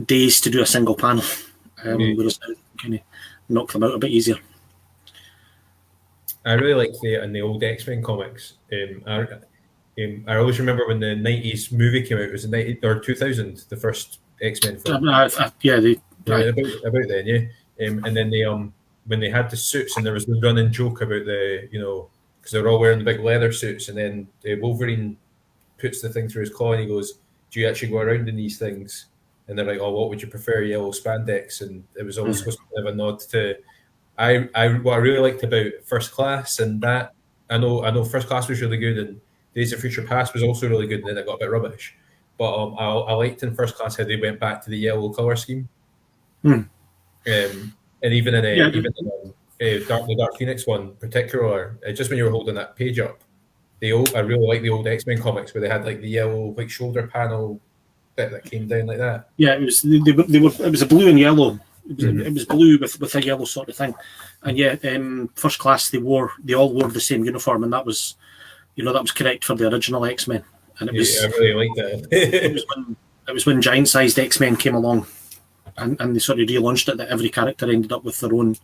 days to do a single panel, whereas now you kind of knock them out a bit easier. I really like the old X-Men comics. I always remember when the 90s movie came out. It was in 90 or 2000, the first X-Men film. About then, yeah. And then they when they had the suits, and there was the running joke about because they were all wearing the big leather suits, and then Wolverine puts the thing through his claw and he goes, "Do you actually go around in these things?" And they're like, "Oh, what would you prefer, yellow spandex?" And it was always supposed to have a nod to. What I really liked about First Class, and that I know First Class was really good, and Days of Future Past was also really good, and then it got a bit rubbish. But I liked in First Class how they went back to the yellow colour scheme. And even in the Dark Phoenix one in particular, just when you were holding that page up, I really like the old X-Men comics where they had like the yellow like shoulder panel bit that came down like that. Yeah, it was it was a blue and yellow. It was blue with a yellow sort of thing, and yeah, First Class they all wore the same uniform, and that was correct for the original X-Men, and it was I really like that. it was when giant sized X-Men came along, and they sort of relaunched it that every character ended up with their own,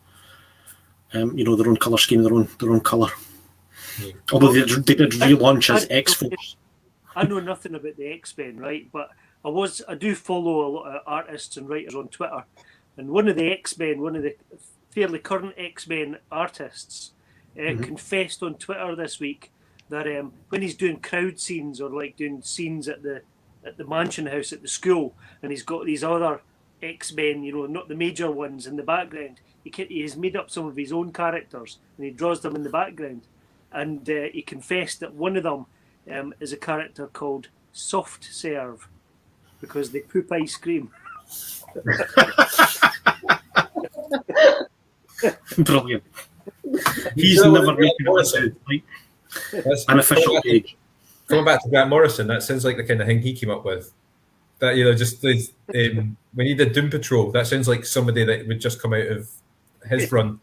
their own color scheme, their own color. Yeah. Although they did relaunch as X-Force. I know nothing about the X-Men, right? But I do follow a lot of artists and writers on Twitter, and one of the fairly current X-Men artists, confessed on Twitter this week that when he's doing crowd scenes or like doing scenes at the mansion house at the school, and he's got these other X-Men, not the major ones in the background, he has made up some of his own characters and he draws them in the background. And he confessed that one of them is a character called Soft Serve because they poop ice cream. Brilliant. He's never making an official page. Coming back to Grant Morrison, that sounds like the kind of thing he came up with. That just when he did Doom Patrol, that sounds like somebody that would just come out of his run.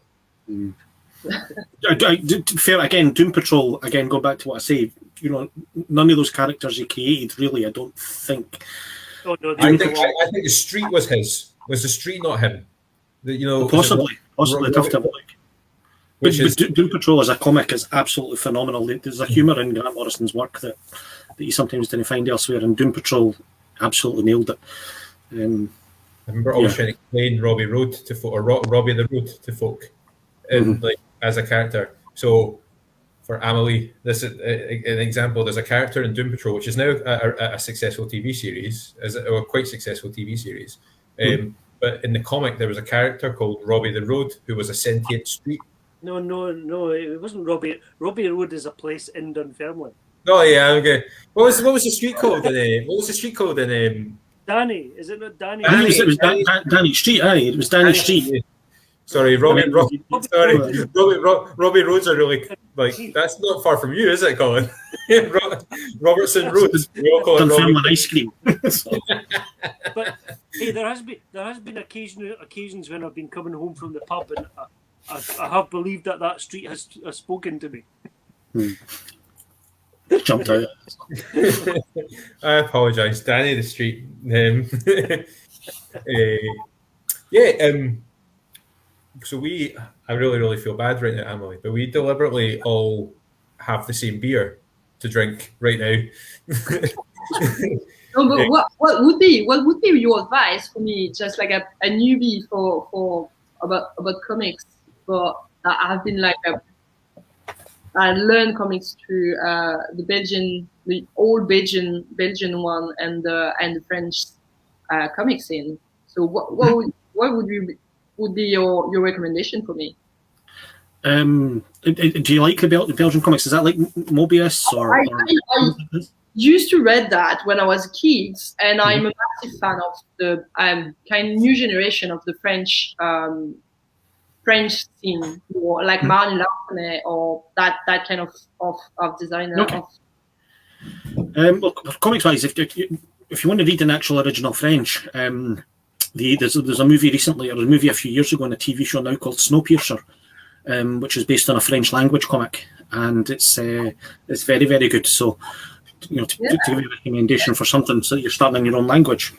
Fair again, Doom Patrol. Again, go back to what I say. None of those characters he created. Really, I don't think. Oh, no, I think the street was his. Was the street not him? Possibly tough to look. But Doom Patrol as a comic is absolutely phenomenal. There's a humour in Grant Morrison's work that you sometimes didn't find elsewhere, and Doom Patrol absolutely nailed it. I remember always trying to explain Robbie Road to folk, or Robbie the Road to folk, like as a character. So for Amelie, this is an example. There's a character in Doom Patrol, which is now a successful TV series, or quite successful TV series. But in the comic, there was a character called Robbie the Road who was a sentient street. No, it wasn't Robbie. Robbie Road is a place in Dunfermline. Oh yeah, okay. What was the street called in Danny, is it not Danny? It was Danny Street. It was Danny Street. Sorry, Robbie Roads are really that's not far from you, is it, Colin? Robertson Road. We all call it Dunfermline ice cream. But hey, there has been occasions when I've been coming home from the pub and I have believed that street has spoken to me. Jumped out. I apologise, Danny the street. So I really, really feel bad right now, Amelie, but we deliberately all have the same beer to drink right now. No, but what would be your advice for me, just like a newbie for about comics? But I have been I learned comics through the old Belgian one and the French comic scene. So what would be your recommendation for me? Do you like the Belgian comics? Is that like Mobius or? I used to read that when I was a kid, and I'm a massive fan of the kind of new generation of the French scene, or like Marnie Larsenet or that kind of designer. Okay. Look, comics wise, if you want to read an actual original French, there's a movie recently, or a movie a few years ago, and a TV show now called Snowpiercer, which is based on a French language comic, and it's very, very good. So, to give you a recommendation for something so that you're starting in your own language,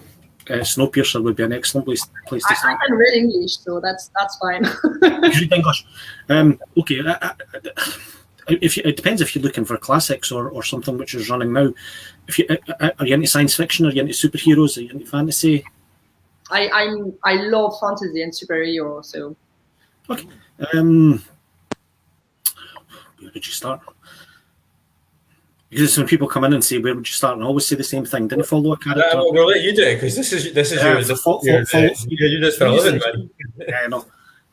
Snowpiercer would be an excellent place to start. I can read English, so that's fine. You read English, okay. It depends if you're looking for classics or something which is running now. Are you into science fiction? Are you into superheroes? Are you into fantasy? I love fantasy and superhero. So okay. Where would you start? Because when people come in and say, "Where would you start?" and I always say the same thing. Didn't follow a character. We'll let you do it because this is yours. You just for a living, man. Yeah, no.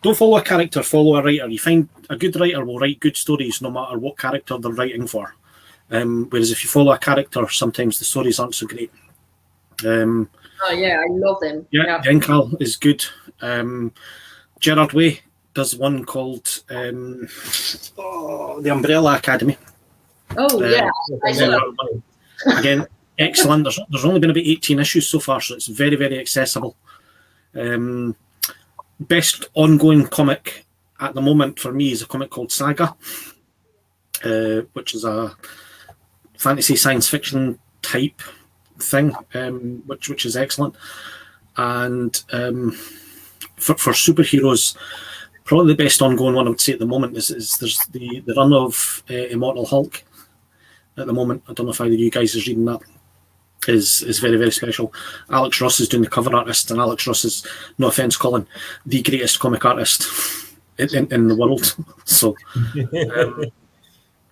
Don't follow a character. Follow a writer. You find a good writer will write good stories, no matter what character they're writing for. Whereas if you follow a character, sometimes the stories aren't so great. Oh yeah, I love them. Yeah, Gencal is good. Gerard Way does one called the Umbrella Academy. Oh yeah, I saw that. Again, excellent. There's only been about 18 issues so far, so it's very, very accessible. Best ongoing comic at the moment for me is a comic called Saga, which is a fantasy science fiction type thing, which is excellent. And for superheroes, probably the best ongoing one I would say at the moment is there's the run of Immortal Hulk at the moment. I don't know if either of you guys is reading that. Is very, very special. Alex Ross is doing the cover artist, and Alex Ross is, no offence, Colin, the greatest comic artist in the world. So,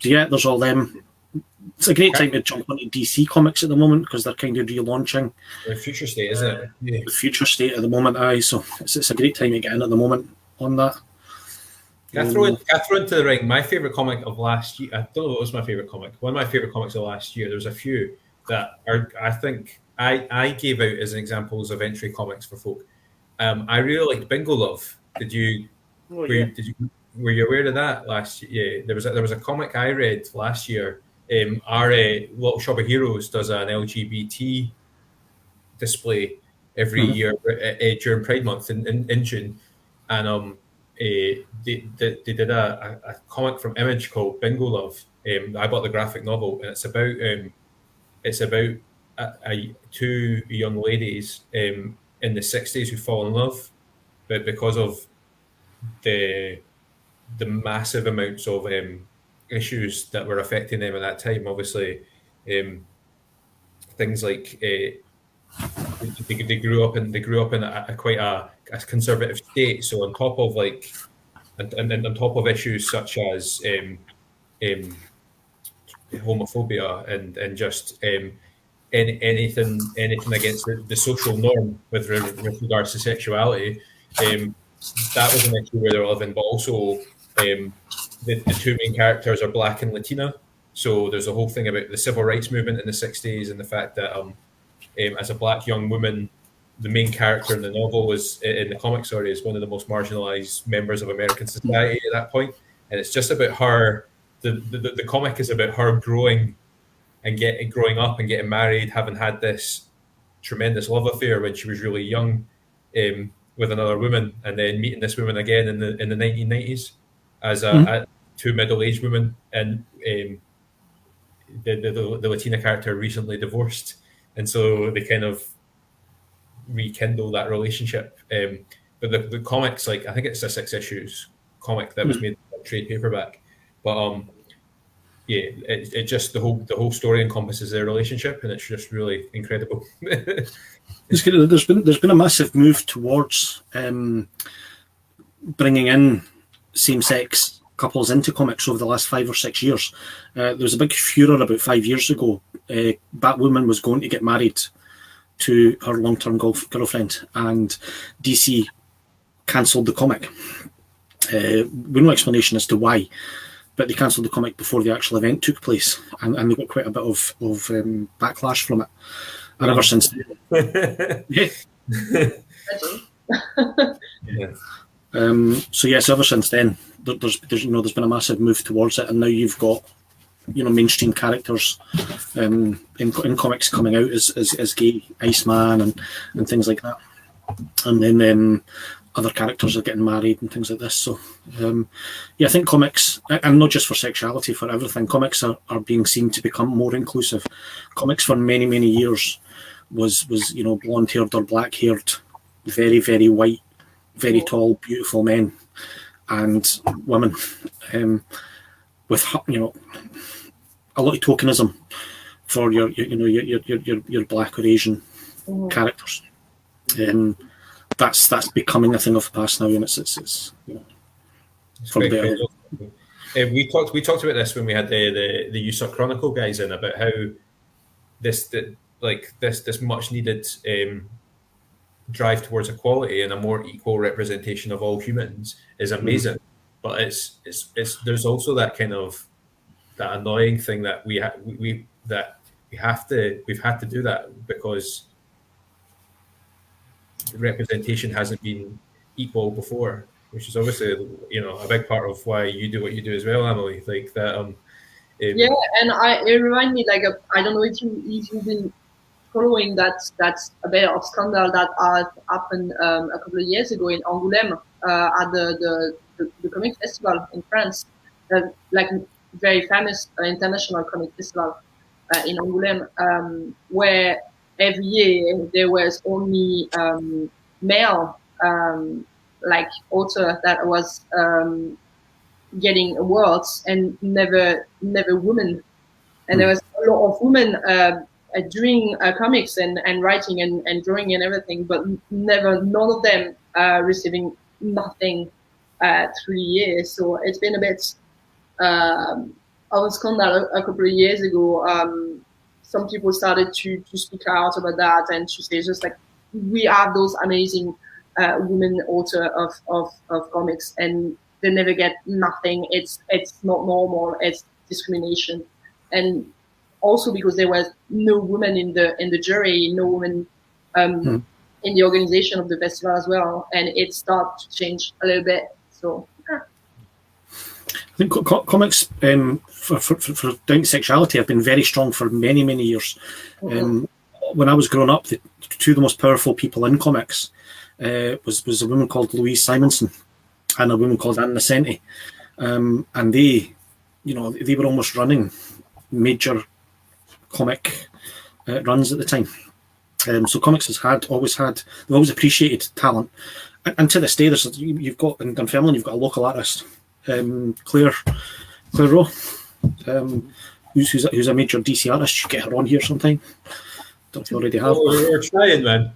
yeah, there's all them. It's a great time to jump onto DC Comics at the moment because they're kind of relaunching. The future state, isn't it? Yeah. The future state at the moment, aye. So it's a great time to get in at the moment on that. Can I throw into the ring my favourite comic of last year? I don't know what was my favourite comic. One of my favourite comics of last year. There was a few that are, I think, I gave out as examples of entry comics for folk. I really liked Bingo Love. Did you? Oh, yeah. Were you aware of that last year? Yeah, there was a comic I read last year. Our Little Shop of Heroes does an LGBT display every year during Pride Month in June, and they did a comic from Image called Bingo Love. I bought the graphic novel, and it's about two young ladies in the 60s who fall in love, but because of the massive amounts of issues that were affecting them at that time, obviously, things like they grew up in a quite a conservative state. So on top of and on top of issues such as homophobia and just anything against the social norm with regards to sexuality, that was an issue where they were living. But also, the two main characters are Black and Latina, so there's a whole thing about the civil rights movement in the 60s and the fact that as a Black young woman, the main character in the novel is is one of the most marginalized members of American society at that point, and it's just about her. The comic is about her growing up and getting married, having had this tremendous love affair when she was really young with another woman, and then meeting this woman again in the 1990s as two middle-aged women, and the Latina character recently divorced, and so they kind of rekindle that relationship. But the comics, I think it's a 6 issues comic that was made in trade paperback. But it just the whole story encompasses their relationship, and it's just really incredible. It's good. There's been a massive move towards bringing in same-sex couples into comics over the last 5 or 6 years. There was a big furor about 5 years ago. Batwoman was going to get married to her long-term girlfriend, and DC cancelled the comic. With no explanation as to why, but they cancelled the comic before the actual event took place, and they got quite a bit of backlash from it. And ever since then, so yes, ever since then, there's been a massive move towards it, and now you've got mainstream characters in comics coming out as gay, Iceman and things like that, and then other characters are getting married and things like this. So I think comics, and not just for sexuality, for everything, comics are being seen to become more inclusive. Comics for many years was blonde haired or black haired, very, very white, very tall, beautiful men and women, with a lot of tokenism for your black or Asian characters. That's becoming a thing of the past now, and it's for the better. We talked about this when we had the USOC Chronicle guys in, about how this much needed drive towards equality and a more equal representation of all humans is amazing. But it's there's also that kind of that annoying thing that we've had to do that because the representation hasn't been equal before. which is obviously a big part of why you do what you do as well, Emily. Like that. Yeah, and it reminds me like I don't know if you've been following that a bit of scandal that happened a couple of years ago in Angoulême at the comic festival in France, like very famous international comic festival in Angoulême, where every year there was only male like author that was getting awards and never women, and there was a lot of women doing comics and writing and drawing and everything, but none of them receiving nothing through the years. So it's been a bit of a scandal a couple of years ago. Some people started to speak out about that and to say just like we have those amazing women author of comics and they never get nothing. It's not normal. It's discrimination, and also because there was no woman in the jury, no woman in the organization of the festival as well, and it started to change a little bit. So I think comics for down to sexuality have been very strong for many years. When I was growing up, the two of the most powerful people in comics was a woman called Louise Simonson and a woman called Anne Nesenti, and they were almost running major comic runs at the time. So comics they've always appreciated talent, and to this day, you've got in Dunfermline, you've got a local artist, Claire Rowe, who's a major DC artist. You should get her on here sometime. Don't know if you already have. We're trying, man.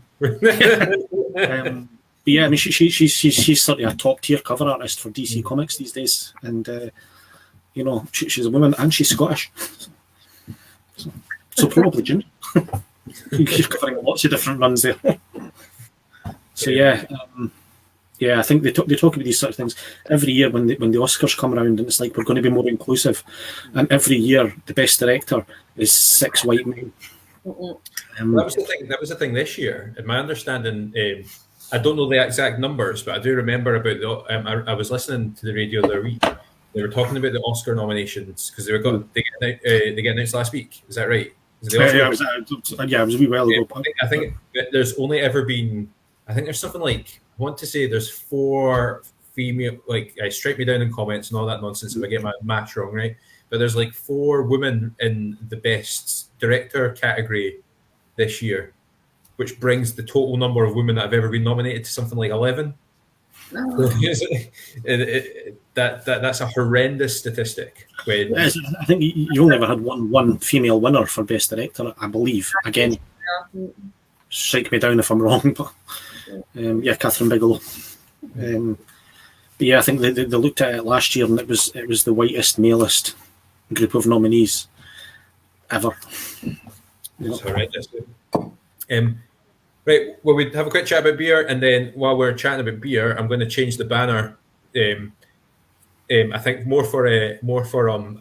But yeah, I mean, she's certainly a top tier cover artist for DC Comics these days, and she's a woman and she's Scottish, so probably ginger. You're covering lots of different runs there. So yeah, I think they talk about these sort of things every year when the Oscars come around, and it's like we're going to be more inclusive, and every year the best director is 6 white men. That was the thing. That was the thing this year. In my understanding, I don't know the exact numbers, but I do remember about the. I was listening to the radio the other week. They were talking about the Oscar nominations because they get announced last week. Is that right? Is it was a wee while ago. I think there's only ever been. I think there's something like I want to say there's 4 female. Like strike me down in comments and all that nonsense if I get my math wrong, right? But there's like 4 women in the best director category this year, which brings the total number of women that have ever been nominated to something like 11. That's a horrendous statistic. I think you only ever had one female winner for best director, I believe. Again, strike me down if I'm wrong, but Catherine Bigelow. But yeah, I think they looked at it last year, and it was the whitest, malest group of nominees ever. It's horrendous. Right, well, we'd have a quick chat about beer, and then while we're chatting about beer, I'm going to change the banner. I think more for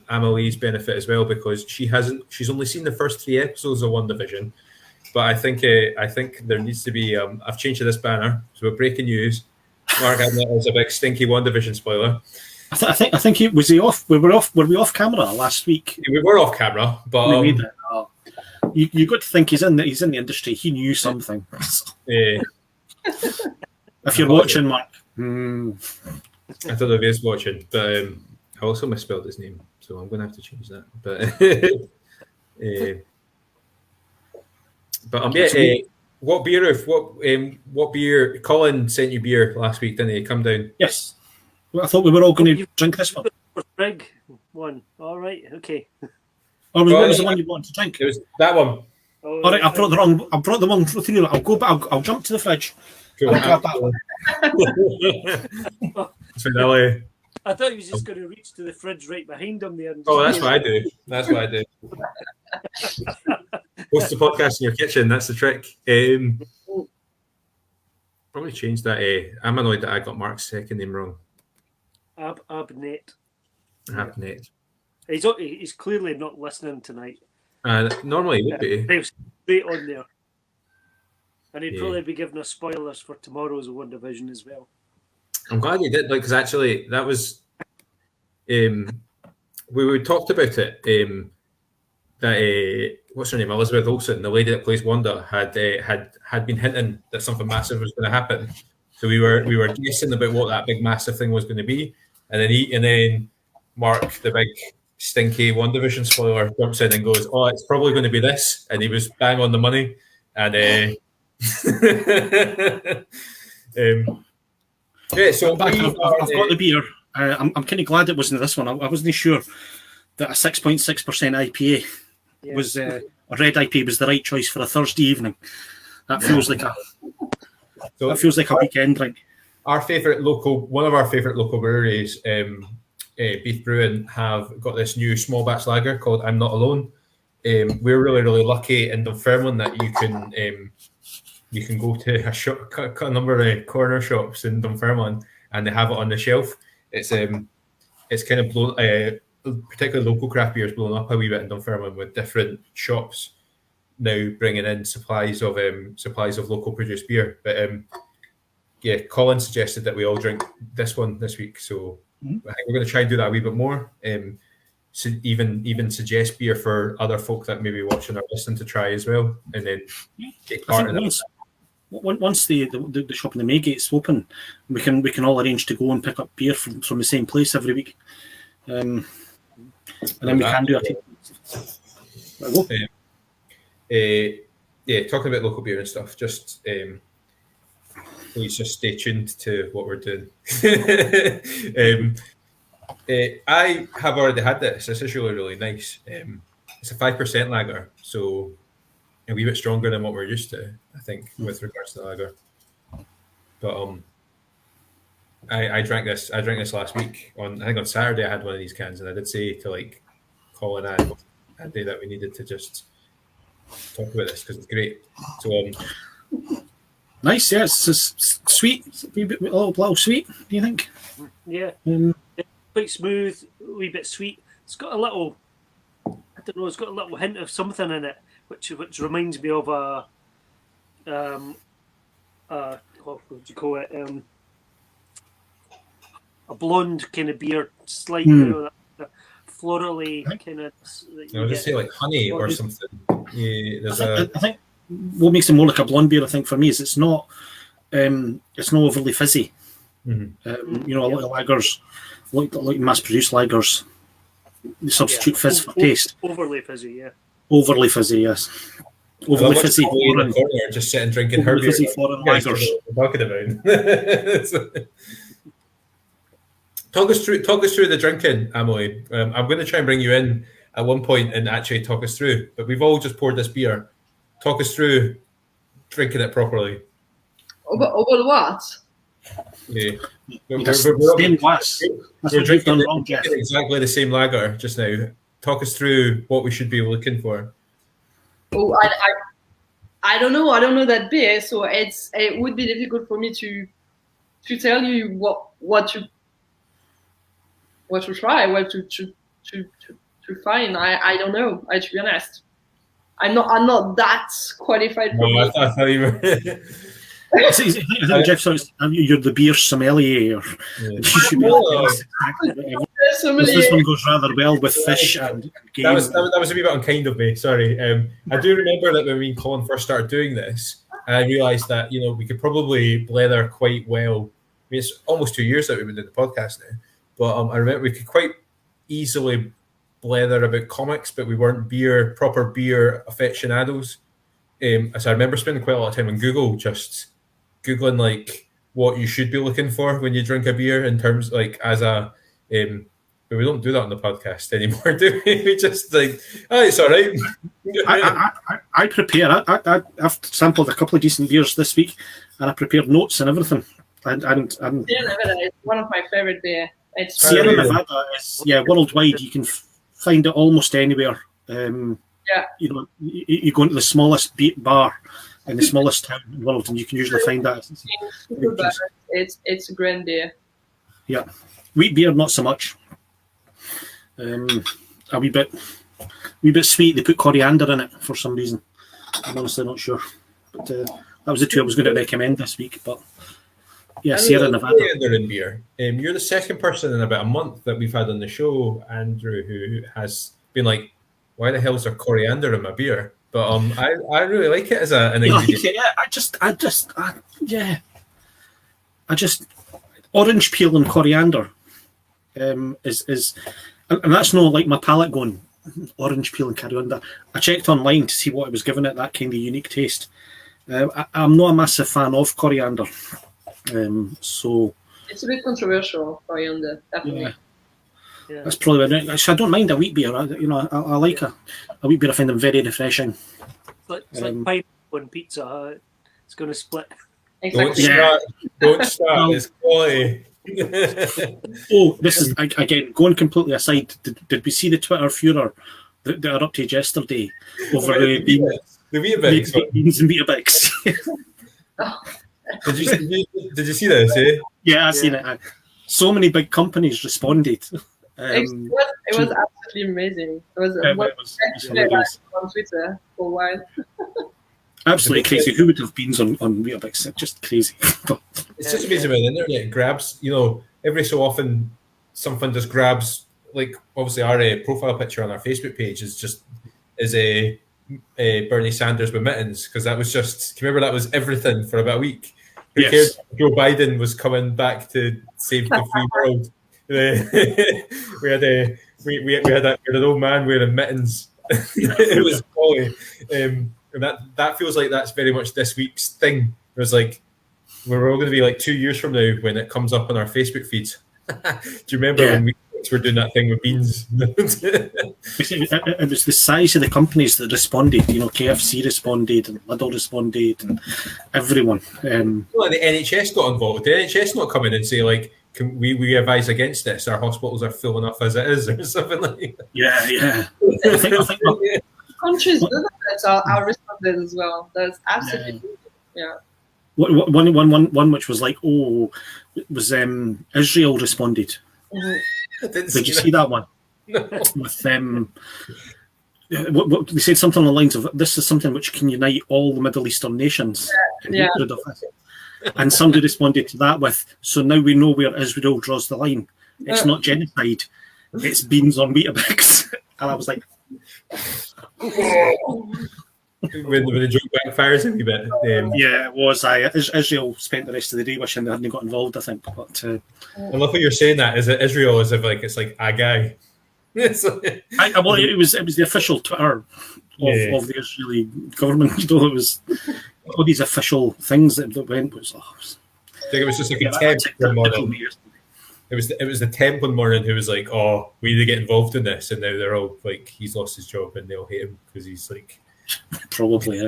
Amelie's benefit as well, because she's only seen the first 3 episodes of WandaVision, but I think there needs to be. I've changed to this banner, so we're breaking news. Mark Amelie was a big stinky WandaVision spoiler. I think he was he off. Were we off camera last week? We were off camera, but. You got to think he's in the industry. He knew something. If you're watching, Mark, I don't know if he's watching, but I also misspelled his name, so I'm going to have to change that. What beer? Colin sent you beer last week, didn't he? Come down. Yes. Well, I thought we were all going to drink this one. Big one. All right. Okay. What was the one you wanted to drink? It was that one. Oh, all right, I brought the wrong one through. I'll go back. I'll jump to the fridge. Cool. I'll grab that one. It's finale. I thought he was just going to reach to the fridge right behind him there. That's what I do. Host the podcast in your kitchen. That's the trick. Probably change that. I'm annoyed that I got Mark's second name wrong. Abnet. Abnet. He's clearly not listening tonight. Normally he would be. He was straight on there. And he'd probably be giving us spoilers for tomorrow's WandaVision as well. I'm glad you did, like, because actually that was we talked about it. That what's her name, Elizabeth Olsen, the lady that plays Wanda, had been hinting that something massive was going to happen. So we were guessing about what that big massive thing was going to be, and then Mark, the big stinky WandaVision spoiler, jumps in and goes, "Oh, it's probably going to be this," and he was bang on the money. And yeah, so I've got the beer. I'm kind of glad it wasn't this one. I wasn't sure that a 6.6% IPA was a red IPA was the right choice for a Thursday evening. That feels like a weekend drink. One of our favourite local breweries, Beef Brewing, have got this new small batch lager called I'm Not Alone. We're really, really lucky in Dunfermline that you can go to a number of corner shops in Dunfermline and they have it on the shelf. It's kind of blown, particularly local craft beers blown up a wee bit in Dunfermline with different shops now bringing in supplies of local produced beer. But Colin suggested that we all drink this one this week, so I think we're going to try and do that a wee bit more. So even suggest beer for other folk that may be watching or listening to try as well, and then take part in it. Once the shop in the Maygate's open, we can all arrange to go and pick up beer from the same place every week, and then we can do it. Talking about local beer and stuff. Just please just stay tuned to what we're doing. I have already had this. This is really, really nice. It's a 5% lager, so a wee bit stronger than what we're used to, I think, with regards to the lager. But I drank this last week. I think on Saturday I had one of these cans, and I did say to like Colin and Andy that we needed to just talk about this because it's great. So nice, yeah. It's sweet, a little sweet. Do you think? Yeah, quite smooth, a wee bit sweet. It's got a little, I don't know. It's got a little hint of something in it, which reminds me of what would you call it? A blonde kind of beer, slightly florally kind of. I would just say like honey or something. Yeah, I think what makes it more like a blonde beer, I think, for me, is it's not overly fizzy. Mm-hmm. A lot of lagers, like mass-produced lagers, they substitute fizz for taste. Overly fizzy, yeah. Overly fizzy, yes. Overly fizzy. In the corner, just sitting drinking her beer. Foreign lagers. Talking about. Talk us through the drinking, Amelie. I'm going to try and bring you in at one point and actually talk us through. But we've all just poured this beer. Talk us through drinking it properly. Over what? Yeah. We're drinking exactly the same lager just now. Talk us through what we should be looking for. Oh, I don't know. I don't know that beer, so it would be difficult for me to tell you what to try, what to find. I don't know. To be honest, I'm not that qualified. No, I thought you were. I think Jeff says you're the beer sommelier. This one goes rather well with fish and game. That was a wee bit unkind of me. Sorry. I do remember that when me and Colin first started doing this, and I realised that we could probably blether quite well. I mean, it's almost 2 years that we've been doing the podcast now, but I remember we could quite easily blether about comics, but we weren't proper beer aficionados. So I remember spending quite a lot of time on Google, just Googling like what you should be looking for when you drink a beer in terms like as a but we don't do that on the podcast anymore, do we? We just like, it's all right. I prepare. I've sampled a couple of decent beers this week, and I prepared notes and everything. And Sierra Nevada is one of my favorite beer. It's Sierra Nevada is worldwide. You can find it almost anywhere. You go into the smallest bar in the smallest town in the world, and you can usually find that. It's a grand beer. Yeah, wheat beer not so much. A wee bit sweet. They put coriander in it for some reason. I'm honestly not sure. But that was the two I was going to recommend this week. But Yeah, Sierra Nevada. Coriander in beer. You're the second person in about a month that we've had on the show, Andrew, who has been like, "Why the hell is there coriander in my beer?" But I really like it as an ingredient. I just orange peel and coriander is, and that's not like my palate going orange peel and coriander. I checked online to see what it was giving it that kind of unique taste. I'm not a massive fan of coriander, so it's a bit controversial, coriander, definitely. Yeah. That's probably. I don't mind a wheat beer. I like a wheat beer. I find them very refreshing. It's like pineapple and pizza. It's going to split. Exactly. Don't start. It's quality. Oh, this is again going completely aside. Did we see the Twitter furor that erupted yesterday over the beans and Weetabix? Did you see this? Eh? Yeah, I seen it. So many big companies responded. It was absolutely amazing. It was on Twitter for a while. Absolutely crazy. Who would have beans on Weetabix? Just crazy. It's just amazing when the internet grabs, every so often something just grabs, like obviously our profile picture on our Facebook page is a Bernie Sanders with mittens, because that was just, can you remember that was everything for about a week? Who cares? Joe Biden was coming back to save the free world. we had an old man wearing mittens. It was quality. And that feels like that's very much this week's thing. It was like, we're all going to be like 2 years from now when it comes up on our Facebook feeds. Do you remember when we were doing that thing with beans? It was the size of the companies that responded. KFC responded, and Lidl responded, and everyone. Well, the NHS got involved. The NHS not come in and say, like, can we advise against this? Our hospitals are full enough as it is, or something like that. Yeah. I think countries that are responded as well. That's absolutely One which was like, was Israel responded. Mm-hmm. Did you see that one? No. With what they said something along the lines of, this is something which can unite all the Middle Eastern nations. And somebody responded to that with, so now we know where Israel draws the line. It's not genocide, it's beans on Weetabix. And I was like, when the joke backfires a wee bit. Yeah, it was. Israel spent the rest of the day wishing they hadn't got involved, I think. But I love what you're saying, that is that Israel is it's like a guy. It was the official Twitter of the Israeli government. It was all these official things that went. I think it was just like a temp one morning. It was the temp one morning who was like, "Oh, we need to get involved in this," and now they're all like, "He's lost his job," and they'll hate him because he's like. Probably,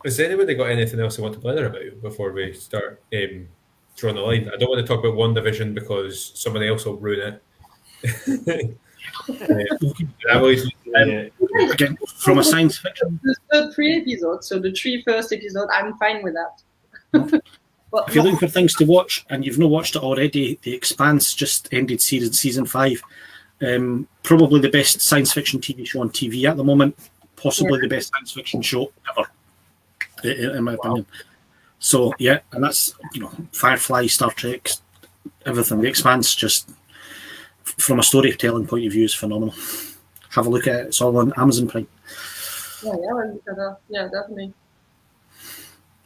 Has anybody got anything else they want to blather about before we start drawing the line? I don't want to talk about one division because somebody else will ruin it. Again, from a science fiction. The 3 episodes, so the 3 first episodes, I'm fine with that. If you're looking for things to watch and you've not watched it already, The Expanse just ended season 5. Probably the best science fiction TV show on TV at the moment. Possibly the best science fiction show ever, in my opinion. So and that's Firefly, Star Trek, everything. The Expanse, just from a storytelling point of view, is phenomenal. Have a look at it. It's all on Amazon Prime. Yeah, definitely.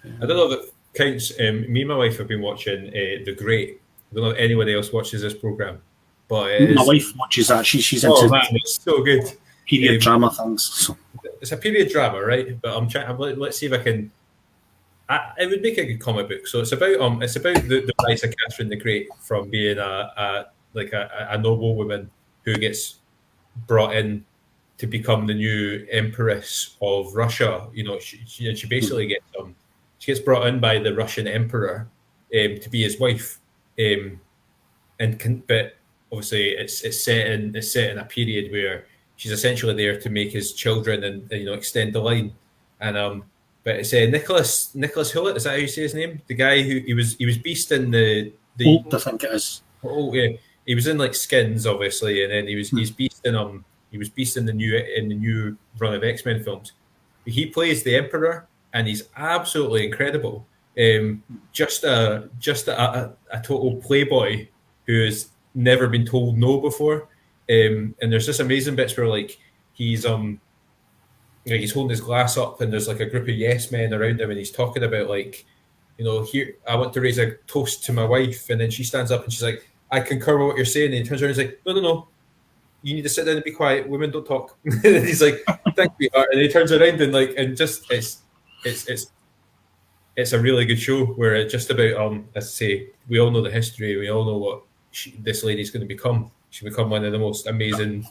I don't know if it counts. Me and my wife have been watching The Great. I don't know if anybody else watches this program. But my wife watches that. She's into it's so good. Period drama things. So. It's a period drama, right? But I'm trying. Let's see if I can. It would make a good comic book. So it's about the rise of Catherine the Great from being a noble woman who gets brought in to become the new empress of Russia. She basically gets brought in by the Russian emperor to be his wife, but obviously it's set in a period where she's essentially there to make his children and extend the line. And but it's Nicholas Hulett, is that how you say his name? The guy who he was Beast in the I think it is. Oh yeah, he was in like Skins obviously, and then he's Beast in the new run of X-Men films. He plays the Emperor, and he's absolutely incredible. Just a total playboy who has never been told no before. And there's this amazing bits where like he's he's holding his glass up and there's like a group of yes men around him and he's talking about like, here I want to raise a toast to my wife, and then she stands up and she's like, I concur with what you're saying, and he turns around and he's like, no, you need to sit down and be quiet, women don't talk. And he's like, thank you, and he turns around and just it's a really good show where it's just about as I say, we all know the history, we all know what this lady's going to become. She'll become one of the most amazing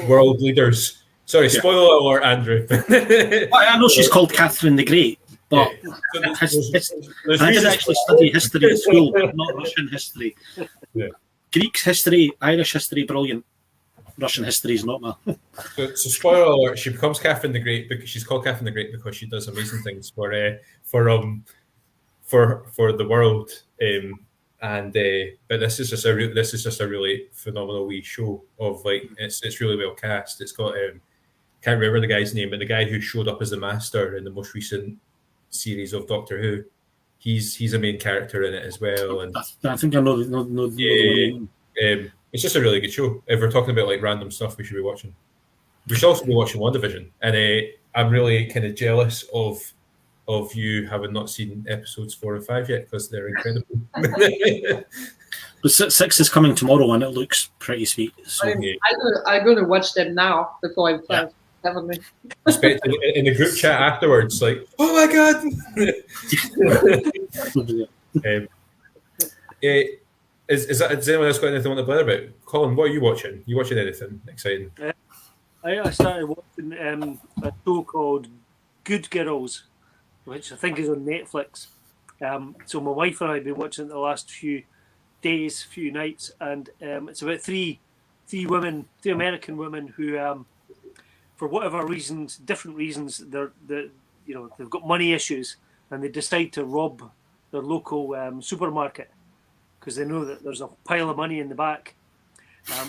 world leaders. Sorry, spoiler alert, Andrew. Well, I know she's called Catherine the Great, but I did actually study history at school, not Russian history. Yeah. Greek history, Irish history, brilliant. Russian history is not my. So spoiler alert: she becomes Catherine the Great because she's called Catherine the Great because she does amazing things for the world. But this is just a really phenomenal wee show of like it's really well cast. It's got can't remember the guy's name, but the guy who showed up as the Master in the most recent series of Doctor Who, he's a main character in it as well. And I think I know. It's just a really good show. If we're talking about like random stuff, we should be watching. We should also be watching WandaVision, and I'm really kind of jealous of you having not seen episodes 4 and 5 yet because they're incredible. But 6 is coming tomorrow, and it looks pretty sweet. So. I'm going to watch them now before I play. Definitely. In the group chat afterwards, like, oh my god. Has anyone else got anything they want to blare about? Colin, what are you watching? You watching anything exciting? I started watching a show called Good Girls, which I think is on Netflix. So my wife and I have been watching it the last few days, few nights, and it's about three American women who, for whatever reasons, different reasons, they've got money issues, and they decide to rob their local supermarket because they know that there's a pile of money in the back.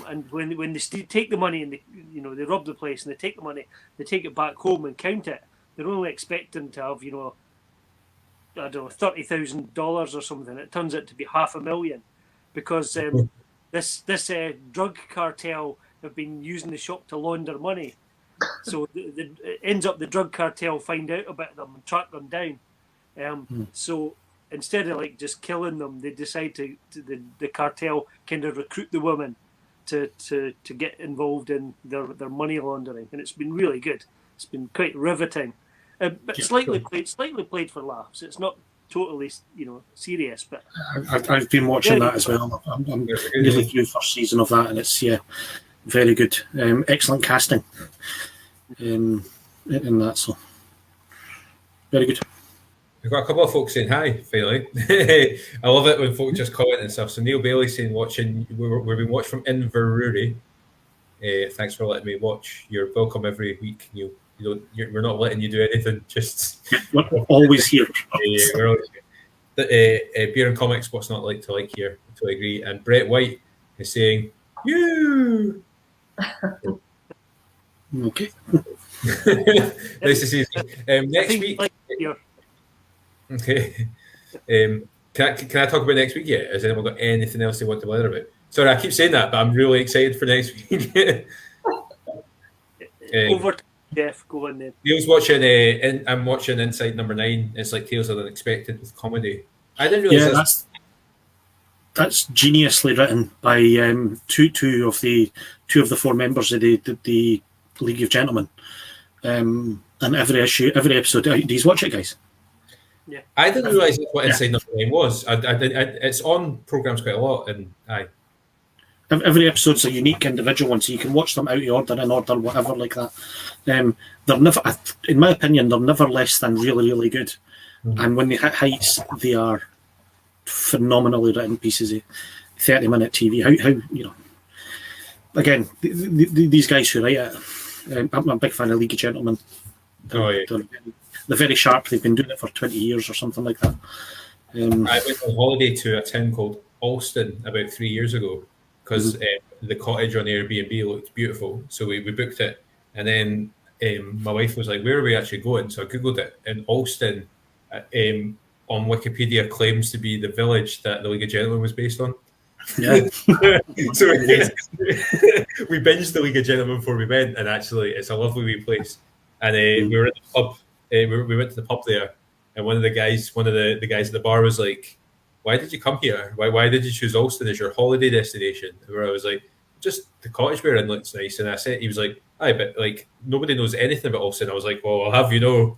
And when they take the money and they rob the place and they take the money, they take it back home and count it. They're only expecting to have I don't know, $30,000 or something. It turns out to be $500,000 because this drug cartel have been using the shop to launder money. So it ends up the drug cartel find out about them and track them down. So instead of like just killing them, they decide to the cartel kind of recruit the women to get involved in their money laundering, and it's been really good. It's been quite riveting, but slightly played for laughs. It's not totally serious, but I've been watching that as well. I'm nearly through the first season of that, and it's very good. Excellent casting in that, so very good. We've got a couple of folks saying hi, finally. I love it when folk just comment and stuff. So Neil Bailey saying we've been watched from Inverurie. Thanks for letting me watch. You're welcome every week, Neil. We're not letting you do anything. Just we're always here. We're always here. Beer and comics, what's not like to like here? I totally agree. And Brett White is saying you. Okay. Nice to see you. Next week. Okay. Can I talk about next week yet? Has anyone got anything else they want to learn about? Sorry, I keep saying that, but I'm really excited for next week. Over to Jeff, go on then. Neil's watching. I'm watching Inside Number 9. It's like Tales of the Unexpected with comedy. I didn't realize that's geniusly written by two of the 4 members of the League of Gentlemen. And every episode, do you watch it, guys? Yeah, I didn't realise that's what Inside Number 9 was. It's on programs quite a lot, and every episode's a unique individual one, so you can watch them out of order, in order, whatever like that. They're never, in my opinion, they're never less than really, really good. Mm-hmm. And when they hit heights, they are phenomenally written pieces of 30-minute TV. How again, these guys who write it, I'm a big fan of League of Gentlemen. They're very sharp. They've been doing it for 20 years or something like that. I went on holiday to a town called Alston about 3 years ago because the cottage on Airbnb looked beautiful. So we booked it. And then my wife was like, "Where are we actually going?" So I googled it, and Alston, on Wikipedia, claims to be the village that the League of Gentlemen was based on. Yeah. So we binged the League of Gentlemen before we went, and actually, it's a lovely wee place. And we were at the pub. We went to the pub there, and one of the guys at the bar was like, "Why did you come here? Why did you choose Alston as your holiday destination?" Where I was like, "Just the cottage we're in looks nice." And I said, he was like, "Aye, but like nobody knows anything about Alston." I was like, "Well, I'll have you know,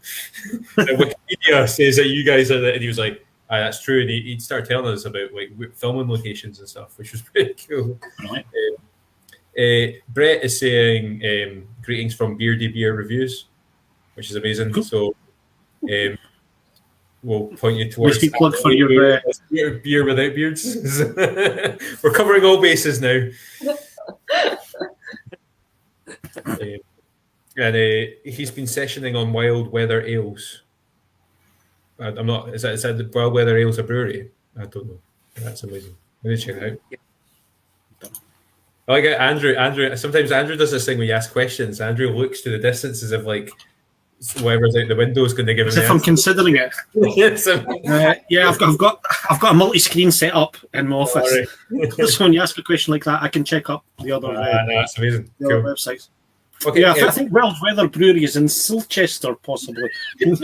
Wikipedia says that you guys are," and he was like, "Aye, that's true." And he'd start telling us about like filming locations and stuff, which was pretty cool. Right. Brett is saying greetings from Beardy Beer Reviews, which is amazing. Cool. So we'll point you towards plug for your beer without beards. We're covering all bases now. And he's been sessioning on Wild Weather Ales. I'm not. Is that the Wild Weather Ales a brewery? I don't know. That's amazing. Let me check it out. I like it. Andrew. Sometimes Andrew does this thing where you ask questions. Andrew looks to the distance as if like whoever's out the window is going to give him. As if I'm considering it. Yes. Yeah, I've got a multi-screen set up in my office. So when you ask a question like that, I can check up the other no, that's amazing. the Cool. other websites. Okay, Yeah, I think Wild Weather Brewery is in Silchester, possibly. I do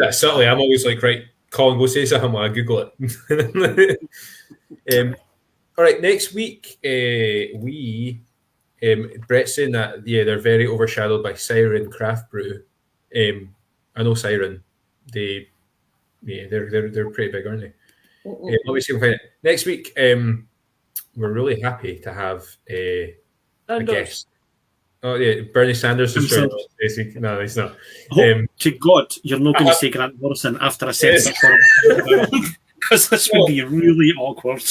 that subtly. I'm always like, right, Colin, go say something while I Google it. All right, next week Brett's saying that they're very overshadowed by Siren Craft Brew. I know Siren. They're pretty big, aren't they? Let me see if I can find it. Next week, we're really happy to have a guest. Oh yeah, Bernie Sanders is joining us. No, he's not. To God, you're not going to say Grant Morrison after I said such horrible because this would be really awkward.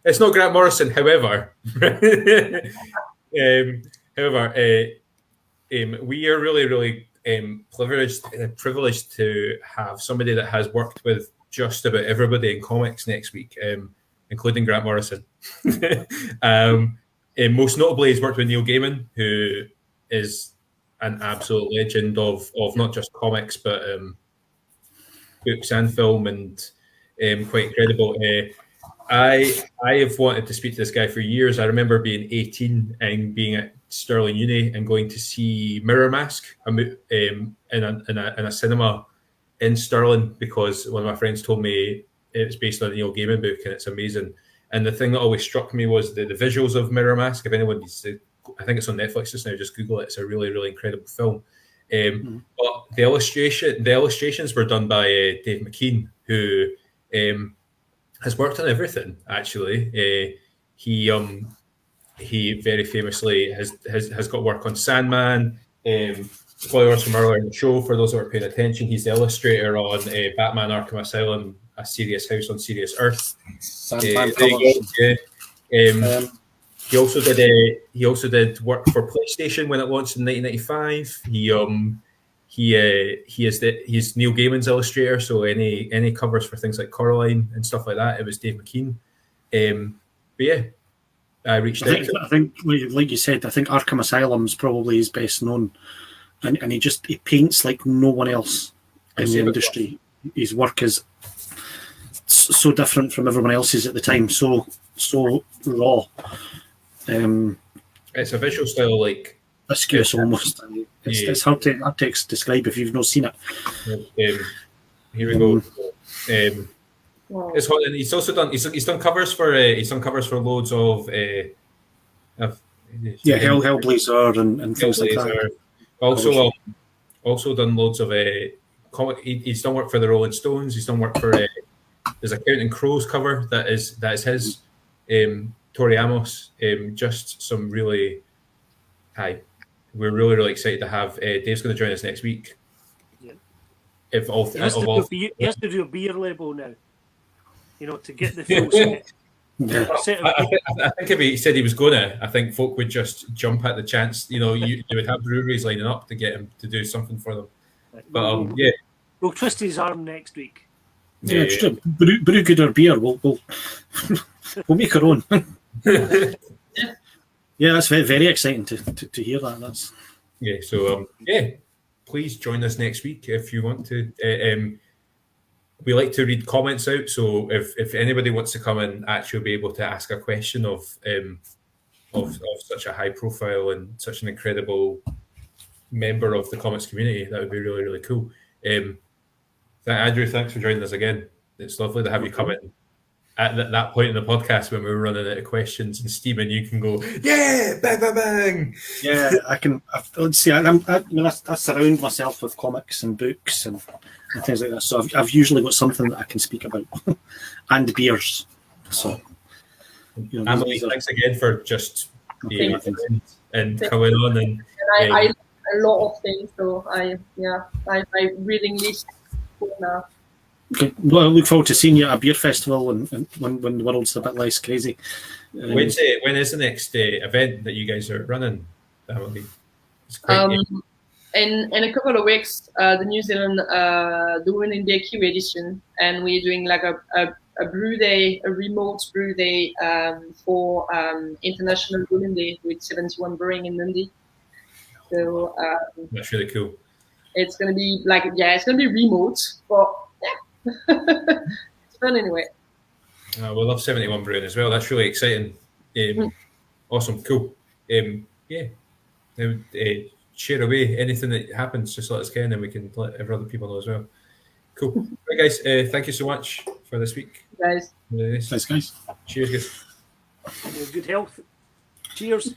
It's not Grant Morrison. However, we are really privileged to have somebody that has worked with just about everybody in comics next week, including Grant Morrison. Most notably, he's worked with Neil Gaiman, who is an absolute legend of not just comics but books and film, and quite incredible. I have wanted to speak to this guy for years. I remember being 18 and being at Stirling Uni and going to see Mirror Mask in a cinema in Stirling because one of my friends told me it's based on a Neil Gaiman book and it's amazing. And the thing that always struck me was the visuals of Mirror Mask. If anyone needs to, I think it's on Netflix just now, just Google it. It's a really incredible film. But the illustrations were done by Dave McKean, who has worked on everything. Actually, he very famously has got work on Sandman. Spoilers from earlier in the show for those who are paying attention. He's the illustrator on Batman: Arkham Asylum, A Serious House on Serious Earth. Sandman He also did work for PlayStation when it launched in 1995. He's Neil Gaiman's illustrator, so any covers for things like Coraline and stuff like that, it was Dave McKean. But yeah, I reached out. I think, like you said, I think Arkham Asylum is probably his best known, and he paints like no one else in the industry. His work is so different from everyone else's at the time, so raw. It's a visual style like viscous almost. It's hard to describe if you've not seen it. Here we go. It's hot, and he's also done. He's done covers for loads of Hellblazer and things like that. Also done loads of comic. He's done work for the Rolling Stones. He's done work for there's a Counting Crows cover that is his. Tori Amos. Just some really. Hi, we're really excited to have Dave's going to join us next week. Yeah. He has to do a beer label now. To get the full set. Yeah. I think if he said he was going to, I think folk would just jump at the chance. You would have breweries lining up to get him to do something for them. But we'll twist his arm next week. Yeah, brew good or beer. We'll make our own. Yeah, that's very, very exciting to hear that. That's Yeah, so please join us next week if you want to. We like to read comments out, so if anybody wants to come and actually be able to ask a question of such a high profile and such an incredible member of the comics community, that would be really, really cool. Andrew, thanks for joining us again. It's lovely to have you come in at that point in the podcast when we were running out of questions, and Stephen, you can go, yeah, bang, bang, bang. Yeah, I can. Let's see. I surround myself with comics and books and things like that. So I've usually got something that I can speak about, and beers. So, Amelie, thanks again for just being and coming on. And I learned a lot of things. So my reading list now. Okay. Well, I look forward to seeing you at a beer festival and when the world's a bit less crazy. When is the next event that you guys are running, Amelie? In a couple of weeks, the New Zealand the Women in Beer Kiwi edition, and we're doing like a brew day, a remote brew day for International Women Day with 71 Brewing in Dundee. So that's really cool. It's gonna be it's gonna be remote, but it's fun anyway. We love 71 Brewing as well. That's really exciting. Awesome, cool. Share away anything that happens. Just let us know, and we can let other people know as well. Cool. Right, guys. Thank you so much for this week. Guys. Thanks, guys. Cheers, guys. Good health. Cheers.